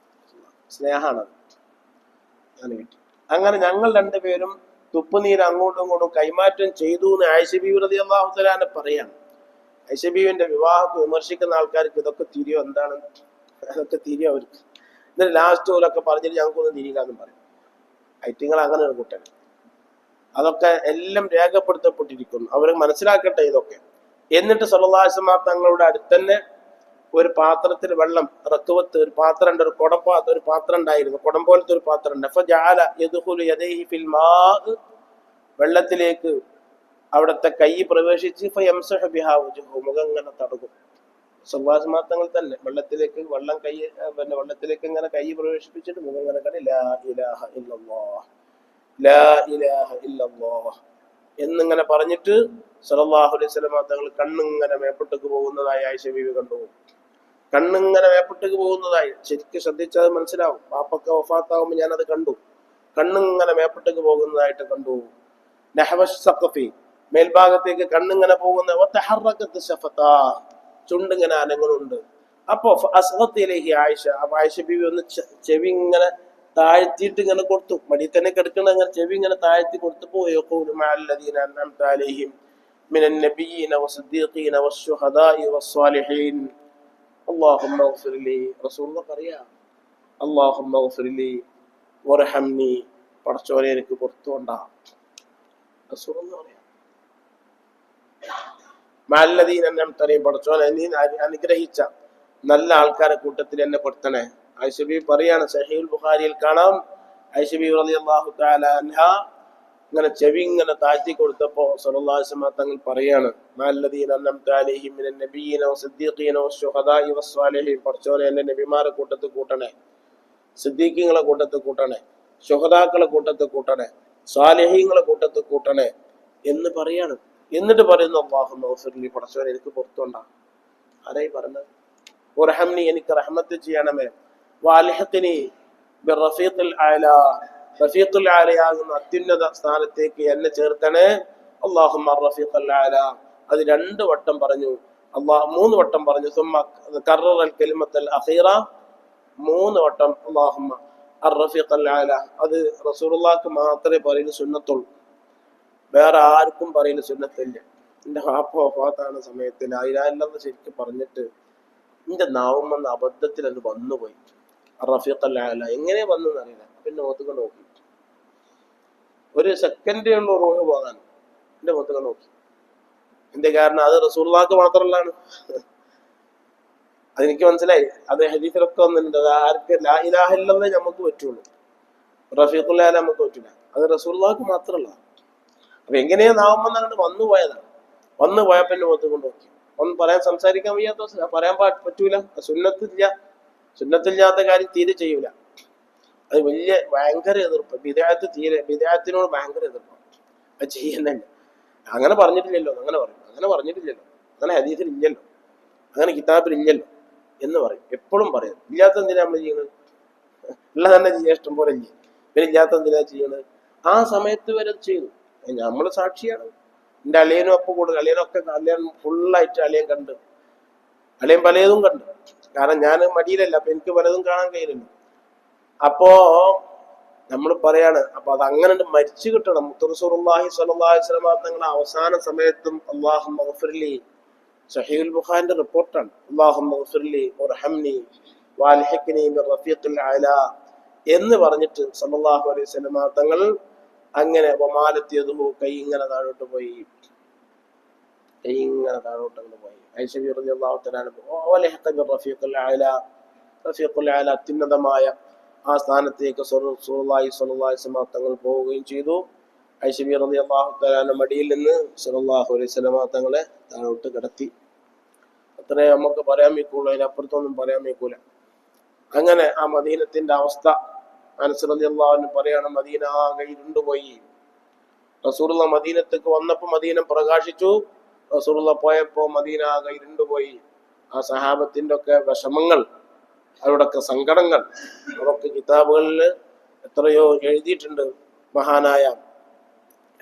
സ്നേഹാണത്. അങ്ങനെ കിട്ടി. അങ്ങനെ ഞങ്ങൾ രണ്ടുപേരും തുപ്പുനീര് അങ്ങോട്ടും ഇങ്ങോട്ടും കൈമാറ്റം ചെയ്തു എന്ന് ആയിഷ ബീവി റളിയല്ലാഹു തആല അൻഹ പറയാണ്. ആയിഷ ബീവിന്റെ വിവാഹത്തെ വിമർശിക്കുന്ന ആൾക്കാർക്ക് ഇതൊക്കെ തിരിയോ? എന്താണ് അതൊക്കെ തിരിയോ അവർക്ക്? എന്നിട്ട് ലാസ്റ്റ് പോലൊക്കെ പറഞ്ഞിട്ട് ഞങ്ങൾക്കൊന്നും തിരിയില്ലാന്നും പറയും. ഐറ്റിങ്ങൾ അങ്ങനെ ഒരു കൂട്ടൻ. അതൊക്കെ എല്ലാം രേഖപ്പെടുത്തപ്പെട്ടിരിക്കുന്നു. അവർ മനസ്സിലാക്കട്ടെ ഇതൊക്കെ. എന്നിട്ട് സല്ലല്ലാഹു അലൈഹി വസല്ലം തങ്ങളുടെ അടുത്ത് തന്നെ ഒരു പാത്രത്തിൽ വെള്ളം റക്വത്ത് ഒരു പാത്രം ഉണ്ട്, ഒരു പാത്രം ഉണ്ടായിരുന്നു, കുടം പോലത്തെ ഒരു പാത്രം ഉണ്ട്. ഫജഅല യദ്ഖുലു യദൈഹി ഫിൽ മാഅ്, വെള്ളത്തിലേക്ക് അവിടുത്തെ കൈ പ്രവേശിച്ച് ഫയംസഹു ബിഹാ വജ്ഹു, മുഖം ഇങ്ങനെ തടകും. സല്ലല്ലാഹു തന്നെ വെള്ളത്തിലേക്ക് ഇങ്ങനെ കൈ പ്രവേശിപ്പിച്ചിട്ട് മുഖം ഇങ്ങനെ കണ്ടി ലാ ഇലാഹ ഇല്ലല്ലാഹ് ലാ ഇലാഹ ഇല്ലല്ലാഹ് എന്നിങ്ങനെ പറഞ്ഞിട്ട് സല്ലല്ലാഹു അലൈഹി വസല്ലം തങ്ങൾ കണ്ണിങ്ങനെ മേപ്പെട്ടേക്ക് പോകുന്നതായി ആയിഷ ബീവി കണ്ടു. കണ്ണിങ്ങനെ മേപ്പെട്ടേക്ക് പോകുന്നതായി ശരിക്കും ശ്രദ്ധിച്ചത് മനസ്സിലാവും. പാപ്പൊക്കെ വഫാത്താവുമ്പോൾ ഞാനത് കണ്ടു. കണ്ണിങ്ങനെ മേപ്പെട്ടേക്ക് പോകുന്നതായിട്ട് കണ്ടു. നഹ്വശ് സഖഫി, മേൽഭാഗത്തേക്ക് കണ്ണിങ്ങനെ പോകുന്ന വതഹറകത് ശഫതാ, ചുണ്ടിങ്ങനെ അനങ്ങുന്നുണ്ട്. അപ്പൊ അസ്ഗത്തിലേഹി ആയിഷ, അപ്പൊ ആയിഷ ബീവി ഒന്ന് ചെവി ഇങ്ങനെ താഴ്ത്തിയിട്ട് ഇങ്ങനെ കൊടുത്തു. മടി തന്നെ കിടക്കുന്ന അങ്ങനെ ചെവി ഇങ്ങനെ താഴ്ത്തി കൊടുത്തപ്പോ യഖൂലു മഅല്ലദീന അൻഅംത അലൈഹിം മിനൻ നബിയ്യീന വസ്ദിഖീന വശുഹദാഇ വസ്സാലിഹീൻ അല്ലാഹുമ്മഗ്ഫിർ ലി. റസൂലുള്ളാഹി പറയാ, അല്ലാഹുമ്മഗ്ഫിർ ലി വർഹംനി, പടച്ചോനെ എനിക്ക് പുറത്തുകൊണ്ടാ. റസൂലുള്ളാഹി പറയാ, മഅല്ലദീന അൻഅംത അലൈഹിം, പടച്ചോനെ നീ അനുഗ്രഹിച്ച നല്ല ആൾക്കാരെ കൂട്ടത്തിൽ എന്നെ പെടുത്തണേ. ആയിഷ ബീവി പറയാണ്, സഹീഹുൽ ബുഖാരിയിൽ കാണാം, ആയിഷ ബീവി റളിയല്ലാഹു തആല അൻഹ ഇങ്ങനെ ചെവി ഇങ്ങനെ താഴ്ത്തി കൊടുത്തപ്പോ സ്വല്ലല്ലാഹു അലൈഹി വസല്ലം തങ്ങൾ പറയാണ്, മഅല്ലദീന അൻഅംത അലൈഹിം മിനൻ നബിയ്യീന വസ്സദ്ദീഖീന വശുഹദാഇ വസ്സാലിഹീൻ, പടച്ചോനെ എന്നെ നബിമാരെ കൂട്ടത്തിൽ കൂട്ടണേ, സിദ്ദീഖീങ്ങളെ കൂട്ടത്തിൽ കൂട്ടണേ, ശുഹദാക്കളെ കൂട്ടത്തിൽ കൂട്ടണേ, സ്വാലിഹീങ്ങളെ കൂട്ടത്തിൽ കൂട്ടണേ എന്ന് പറയാണ്. എന്നിട്ട് പറയുന്നു, അല്ലാഹുമ്മ ഗ്ഫിർലി, പടച്ചോനെ എനിക്ക് പുറത്തുണ്ടാ. ആരായി പറഞ്ഞത്? വറഹംനി, എനിക്ക് റഹ്മത്ത് ചെയ്യണമേ, വഅൽഹിഖ്നി ബിർറഫീഖിൽ അഅ്ലാ, റഫീഖുൽ അഅ്ലയാകുന്ന അത്യുന്നത സ്ഥാനത്തേക്ക് എന്നെ ചേർത്തണേ. അല്ലാഹുമ്മ റഫീഖുൽ അഅ്ലാ, അത് 2 വട്ടം പറഞ്ഞു, 3 വട്ടം പറഞ്ഞു. സുമ്മ കററൽ കലിമത്തുൽ അഖീറ, 3 വട്ടം അല്ലാഹുമ്മ അർ-റഫീഖുൽ അഅ്ലാ. അത് റസൂലുള്ളാഹിക്ക് മാത്രമേ പറയുന്ന സുന്നത്തുള്ളൂ, വേറെ ആർക്കും പറയുന്ന സുന്നത്തില്ല. എന്റെ വാപ്പ വഫാത്താകുന്ന സമയത്ത് ലാ ഇലാഹ ഇല്ലല്ലാഹ് ശരിക്കും പറഞ്ഞിട്ട് എന്റെ നാവുമെന്ന് അബദ്ധത്തിൽ അത് വന്നുപോയി. റഫീഖുൽ അഅ്ല എങ്ങനെ വന്നെന്ന് അറിയില്ല. പിന്നെ മുഖത്തൊക്കെ നോക്കി, ഒരു സെക്കൻഡ് ഉള്ള റൂഹ് പോകാൻ എന്റെ മുഖത്തൊക്കെ നോക്കി. എന്റെ കാരണം അത് റസൂലുള്ളാഹിക്ക് മാത്രമുള്ളതാണ്. അതെനിക്ക് മനസ്സിലായി. അത് ഹദീസിലൊക്കെ വന്നിട്ടുണ്ട്. അത് ആർക്ക് ലാ ഇലാഹ ഇല്ലല്ലാഹ് നമുക്ക് പറ്റുള്ളൂ, റഫീഖുൽ അഅ്ല നമുക്ക് പറ്റില്ല. അത് റസൂലുള്ളാഹിക്ക് മാത്രമല്ല. അപ്പൊ എങ്ങനെയാ നാവുമെന്ന് അങ്ങോട്ട് വന്നു പോയപ്പോ എന്റെ മുഖത്ത് കൊണ്ട് നോക്കി. ഒന്നും പറയാൻ സംസാരിക്കാൻ വയ്യാത്ത, പറയാൻ പറ്റൂല. സുന്നത്തില്ലാത്ത കാര്യം തീരെ ചെയ്യൂല. അത് ഭയങ്കര എതിർപ്പ്. ബിദ്അത്തിനോട് ഭയങ്കര എതിർപ്പാണ്. അത് ചെയ്യുന്നില്ല. അങ്ങനെ പറഞ്ഞിട്ടില്ലല്ലോ, അങ്ങനെ പറയും. അങ്ങനെ പറഞ്ഞിട്ടില്ലല്ലോ, അങ്ങനെ ഹദീസിൽ ഇല്ലല്ലോ, അങ്ങനെ കിതാബിൽ ഇല്ലല്ലോ എന്ന് പറയും. എപ്പോഴും പറയും. ഇല്ലാത്ത എന്തിനാ നമ്മൾ ചെയ്യുന്നത്? ഉള്ള തന്നെ ചെയ്യാൻ ഇഷ്ടം പോലെ ഇല്ല. പിന്നെ ഇല്ലാത്ത എന്തിനാ ചെയ്യുന്നത്? ആ സമയത്ത് വരെ ചെയ്തു. നമ്മൾ സാക്ഷിയാണ്. എന്റെ അളിയനും ഒപ്പം കൂടുതൽ, അളിയൻ ഫുള്ളായിട്ട് അളിയൻ കണ്ട്, അളിയൻ പലതും കണ്ട്. കാരണം ഞാൻ മടിയിലല്ല, അപ്പൊ എനിക്ക് പലതും കാണാൻ കഴിയില്ലല്ലോ. അപ്പോ നമ്മൾ പറയാണ്, അപ്പൊ അത് അങ്ങനെ മരിച്ചു കിട്ടണം. റസൂലുള്ളാഹി സ്വല്ലല്ലാഹു അലൈഹി വസല്ലം തങ്ങളുടെ അവസാന സമയത്തും അല്ലാഹുമ്മ ഗ്ഫിർലി, സഹീഹുൽ ബുഖാരിയുടെ റിപ്പോർട്ടാണ്, അല്ലാഹുമ്മ ഗ്ഫിർലി വർഹംനി വഅൽഹിഖ്നി ബിർറഫീഖിൽ അഅ്ലാ എന്ന് പറഞ്ഞിട്ട് സല്ലല്ലാഹു അലൈഹി വസല്ലം തങ്ങൾ അങ്ങനെ വമാലത്തിയതുഹു, കൈ ഇങ്ങനെ താഴോട്ട് പോയി. ആയിഷ റളിയല്ലാഹു തആല വലഹിഖ ബിർറഫീഖിൽ അഅ്ലാ, റഫീഖുൽ അഅ്ലാ അത്യുന്നതമായ ആ സ്ഥാനത്തേക്ക് റസൂലുള്ളാഹി സ്വല്ലല്ലാഹു അലൈഹി വസല്ലം തങ്ങൾ പോവുകയും ചെയ്തു. ആയിഷ റളിയല്ലാഹു തആല മടിയിൽ നിന്ന് സ്വല്ലല്ലാഹു അലൈഹി വസല്ലം തങ്ങളെ താഴോട്ട് കിടത്തി. അത്രേ നമുക്ക് പറയാൻ വയ്ക്കുള്ളൂ, അതിനപ്പുറത്തൊന്നും പറയാൻ വയ്ക്കൂല. അങ്ങനെ ആ മദീനത്തിന്റെ അവസ്ഥ അനസ് റളിയല്ലാഹു അൻഹു പറയാണ്, മദീന ആകെ ഇരുണ്ടുപോയി. റസൂലുള്ള മദീനത്തേക്ക് വന്നപ്പോ മദീന പ്രകാശിച്ചു, റസൂലുള്ള പോയപ്പോ മദീന ആകെ ഇരുണ്ടുപോയി. ആ സഹാബത്തിന്റെ ഒക്കെ വിഷമങ്ങൾ, അവരുടെയൊക്കെ സങ്കടങ്ങൾ, അതൊക്കെ കിതാബുകളിൽ എത്രയോ എഴുതിയിട്ടുണ്ട്. മഹാനായ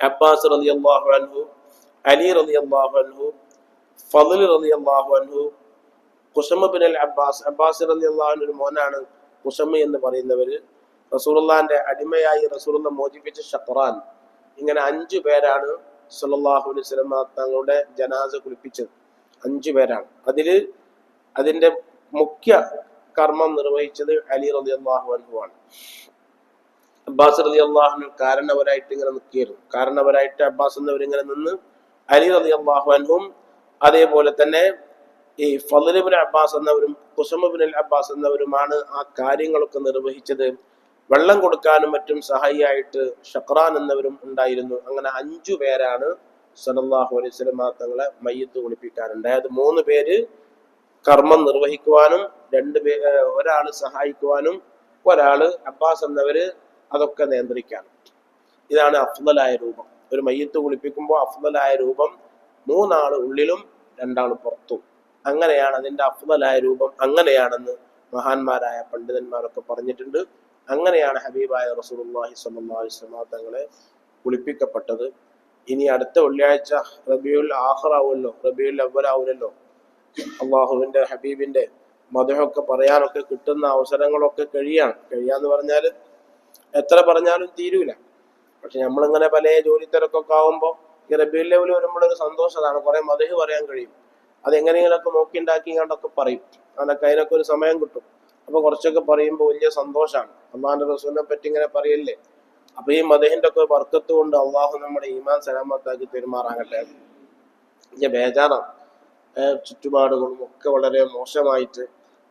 അബ്ബാസ് റളിയല്ലാഹു അൻഹു, അലി റളിയല്ലാഹു അൻഹു, ഫളൽ റളിയല്ലാഹു അൻഹു, ഖുസമ ബിൻ അബ്ബാസ് റളിയല്ലാഹു അൻഹു ഒരു മോനാണ് ഖുസമ എന്ന് പറയുന്നവര്. റസൂലുള്ളാഹിന്റെ അടിമയായി റസൂലുള്ള മോചിപ്പിച്ച ഷഖ്റാൻ. ഇങ്ങനെ 5 പേരാണ് സല്ലല്ലാഹു അലൈഹി വസല്ലം തങ്ങളുടെ ജനാസ കുളിപ്പിച്ചത്. 5 പേരാണ്. അതിന്റെ മുഖ്യ കർമ്മം നിർവഹിച്ചത് അലി റളിയല്ലാഹു അൻഹു ആണ്. അബ്ബാസ് റളിയല്ലാഹു അൻഹു കാരണവരായിട്ട് ഇങ്ങനെ നിൽക്കുകയായിരുന്നു. കാരണവരായിട്ട് അബ്ബാസ് എന്നവരിങ്ങനെ നിന്ന്, അലി റളിയല്ലാഹു അൻഹും അതേപോലെ തന്നെ ഈ ഫളൽ ഇബ്നു അബ്ബാസ് എന്നവരും ഖുസമ ഇബ്നുൽ അബ്ബാസ് എന്നവരുമാണ് ആ കാര്യങ്ങളൊക്കെ നിർവഹിച്ചത്. വെള്ളം കൊടുക്കാനും മറ്റും സഹായിയായിട്ട് ഷഖ്റാൻ എന്നവരും ഉണ്ടായിരുന്നു. അങ്ങനെ 5 പേരാണ് സല്ലല്ലാഹു അലൈഹി വസല്ലം തങ്ങളെ മയ്യിത്ത് കുളിപ്പിക്കാനുണ്ടായത്. 3 പേര് കർമ്മം നിർവഹിക്കുവാനും, 2 ഒരാള് സഹായിക്കുവാനും, ഒരാള് അബ്ബാസ് എന്നവര് അതൊക്കെ നിയന്ത്രിക്കാനും. ഇതാണ് അഫ്ളലായ രൂപം. ഒരു മയ്യിത്ത് കുളിപ്പിക്കുമ്പോൾ അഫ്ളലായ രൂപം 3 ആള് ഉള്ളിലും 2 ആള് പുറത്തും. അങ്ങനെയാണ് അതിന്റെ അഫ്ളലായ രൂപം. അങ്ങനെയാണെന്ന് മഹാന്മാരായ പണ്ഡിതന്മാരൊക്കെ പറഞ്ഞിട്ടുണ്ട്. അങ്ങനെയാണ് ഹബീബായ റസൂലുള്ളാഹി സ്വല്ലല്ലാഹു അലൈഹി വസല്ലം തങ്ങളെ കുളിപ്പിക്കപ്പെട്ടത്. ഇനി അടുത്ത വെള്ളിയാഴ്ച റബീഉൽ ആഖിർ ആവുമല്ലോ, റബീഉൽ അവ്വൽ ആവുമല്ലോ. അള്ളാഹുവിന്റെ ഹബീബിന്റെ മദ്ഹൊക്കെ പറയാനൊക്കെ കിട്ടുന്ന അവസരങ്ങളൊക്കെ കഴിയാന്ന് പറഞ്ഞാൽ എത്ര പറഞ്ഞാലും തീരൂല. പക്ഷെ നമ്മളിങ്ങനെ പല ജോലി തിരക്കൊക്കെ ആവുമ്പോൾ ഈ റബീഉൽ അവ്വൽ വരുമ്പോഴൊരു സന്തോഷമാണ്, കുറെ മദ്ഹ് പറയാൻ കഴിയും. അതെങ്ങനെയെങ്കിലൊക്കെ നോക്കി ഉണ്ടാക്കി കണ്ടൊക്കെ പറയും. അതിനൊക്കെ ഒരു സമയം കിട്ടും. അപ്പൊ കുറച്ചൊക്കെ പറയുമ്പോൾ വലിയ സന്തോഷമാണ്. അള്ളാഹിന്റെ റസൂലിനെ പറ്റി ഇങ്ങനെ പറയല്ലേ. അപ്പൊ ഈ മദ്ഹിന്റെ ഒക്കെ ബർക്കത്ത് കൊണ്ട് അള്ളാഹു നമ്മുടെ ഈമാൻ സലാമത്താക്കി പെരുമാറാകട്ടെ. വലിയ ബേജാറാണ്. ചുറ്റുപാടുകളും ഒക്കെ വളരെ മോശമായിട്ട്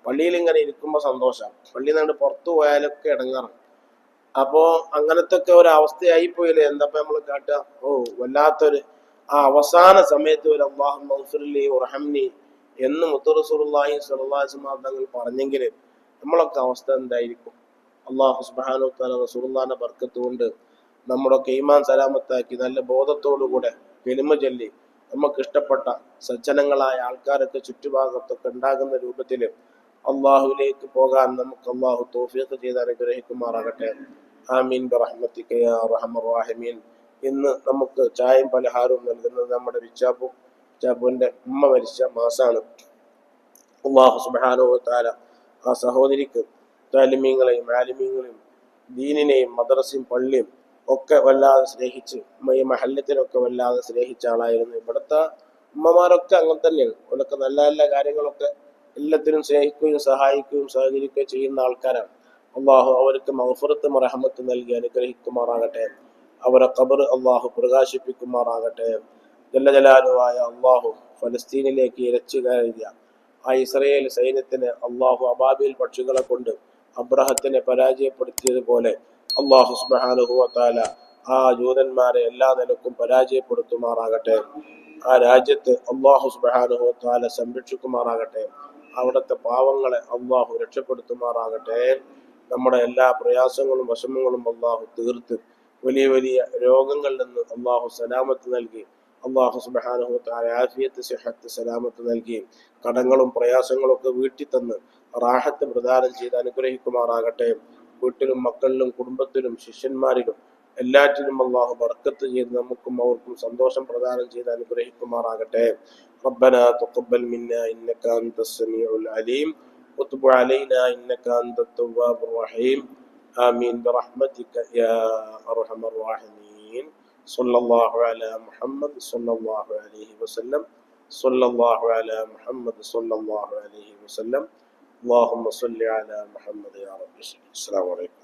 പള്ളിയിൽ ഇങ്ങനെ ഇരിക്കുമ്പോൾ സന്തോഷമാണ്, പള്ളിയിൽ നിന്ന് പുറത്തു പോയാലൊക്കെ ഇടങ്ങാറാണ്. അപ്പോൾ അങ്ങനത്തെ ഒക്കെ ഒരു അവസ്ഥയായി പോയില്ലേ, എന്താ നമ്മൾ കാട്ടുക? വല്ലാത്തൊരു ആ അവസാന സമയത്ത് ഒരു അല്ലാഹു മഗ്ഫിർലി വർഹംനി എന്ന് മുത്തറസൂലുള്ളാഹി സ്വല്ലല്ലാഹു അലൈഹി വസല്ലം തങ്ങൾ പറഞ്ഞെങ്കിൽ നമ്മളൊക്കെ അവസ്ഥ എന്തായിരിക്കും? അല്ലാഹു സുബ്ഹാനഹു വ തആല റസൂലുള്ളാഹിന്റെ ബർക്കത്ത് കൊണ്ട് നമ്മുടെയൊക്കെ ഈമാൻ സലാമത്താക്കി നല്ല ബോധത്തോടുകൂടെ കലിമ ചൊല്ലി നമുക്ക് ഇഷ്ടപ്പെട്ട സജ്ജനങ്ങളായ ആൾക്കാരൊക്കെ ചുറ്റുഭാഗത്തൊക്കെ ഉണ്ടാകുന്ന രൂപത്തിൽ അള്ളാഹുവിലേക്ക് പോകാൻ നമുക്ക് അള്ളാഹു തൗഫീഖ് ചെയ്ത് അനുഗ്രഹിക്കുമാറാകട്ടെ. ആമീൻ ബിറഹ്മതിക യാ അർഹമർ റഹീമീൻ. ഇന്ന് നമുക്ക് ചായയും പലഹാരവും നൽകുന്നത് നമ്മുടെ വിച്ചാപ്പുവിന്റെ ഉമ്മ മരിച്ച മാസാണ്. അള്ളാഹു സുബ്ഹാനഹു വ തആല ആ സഹോദരിക്ക് താലിമീങ്ങളെയും ആലിമീങ്ങളെയും ദീനിനെയും മദ്രസയും പള്ളിയും ഒക്കെ വല്ലാതെ സ്നേഹിച്ച് ഈ മഹല്ലത്തിനൊക്കെ വല്ലാതെ സ്നേഹിച്ച ആളായിരുന്നു. ഇവിടുത്തെ ഉമ്മമാരൊക്കെ അങ്ങനെ തന്നെയാണ്. അവരൊക്കെ നല്ല നല്ല കാര്യങ്ങളൊക്കെ എല്ലാത്തിനും സ്നേഹിക്കുകയും സഹായിക്കുകയും സഹകരിക്കുകയും ചെയ്യുന്ന ആൾക്കാരാണ്. അള്ളാഹു അവർക്ക് മഗ്ഫിറത്തും റഹ്മത്തും നൽകി അനുഗ്രഹിക്കുമാറാകട്ടെ. അവരെ ഖബർ അള്ളാഹു പ്രകാശിപ്പിക്കുമാറാകട്ടെ. ജല്ല ജലാലുവായ അള്ളാഹു ഫലസ്തീനിലേക്ക് ഇരച്ചു കയറിയ ആ ഇസ്രയേൽ സൈന്യത്തിന് അള്ളാഹു അബാബിൽ പക്ഷികളെ കൊണ്ട് അബ്രഹത്തിനെ പരാജയപ്പെടുത്തിയതുപോലെ അള്ളാഹു സുബ്ഹാനഹു വ തആല ആ ജൂതന്മാരെ എല്ലാ നിലക്കും പരാജയപ്പെടുത്തുമാറാകട്ടെ. ആ രാജ്യത്ത് അള്ളാഹു സുബ്ഹാനഹു വ തആല സംരക്ഷിക്കുമാറാകട്ടെ. അവിടുത്തെ പാവങ്ങളെ അള്ളാഹു രക്ഷപ്പെടുത്തുമാറാകട്ടെ. നമ്മുടെ എല്ലാ പ്രയാസങ്ങളും വിഷമങ്ങളും അള്ളാഹു തീർത്ത് വലിയ വലിയ രോഗങ്ങളിൽ നിന്ന് അള്ളാഹു സലാമത്ത് നൽകി അള്ളാഹു സുബ്ഹാനഹു വ തആല ആഫിയത്ത് സിഹത്ത് സലാമത്ത് നൽകി കടങ്ങളും പ്രയാസങ്ങളും ഒക്കെ വീട്ടി തന്ന് റാഹത്ത് പ്രദാനം ചെയ്ത് അനുഗ്രഹിക്കുമാറാകട്ടെ. വീട്ടിലും മക്കളിലും കുടുംബത്തിലും ശിഷ്യന്മാരിലും എല്ലാറ്റിലും അള്ളാഹു ബർക്കത്ത് ചെയ്ത് നമുക്കും അവർക്കും സന്തോഷം പ്രദാനം ചെയ്ത് അനുഗ്രഹിക്കുമാറാകട്ടെ. ربنا تقبل منا إنك أنت السميع العليم وتب علينا إنك أنت التواب الرحيم آمين برحمتك يا أرحم الراحمين. صلى الله على محمد صلى الله عليه وسلم. صلى الله على محمد صلى الله عليه وسلم. اللهم صل على محمد يا رب. السلام عليكم.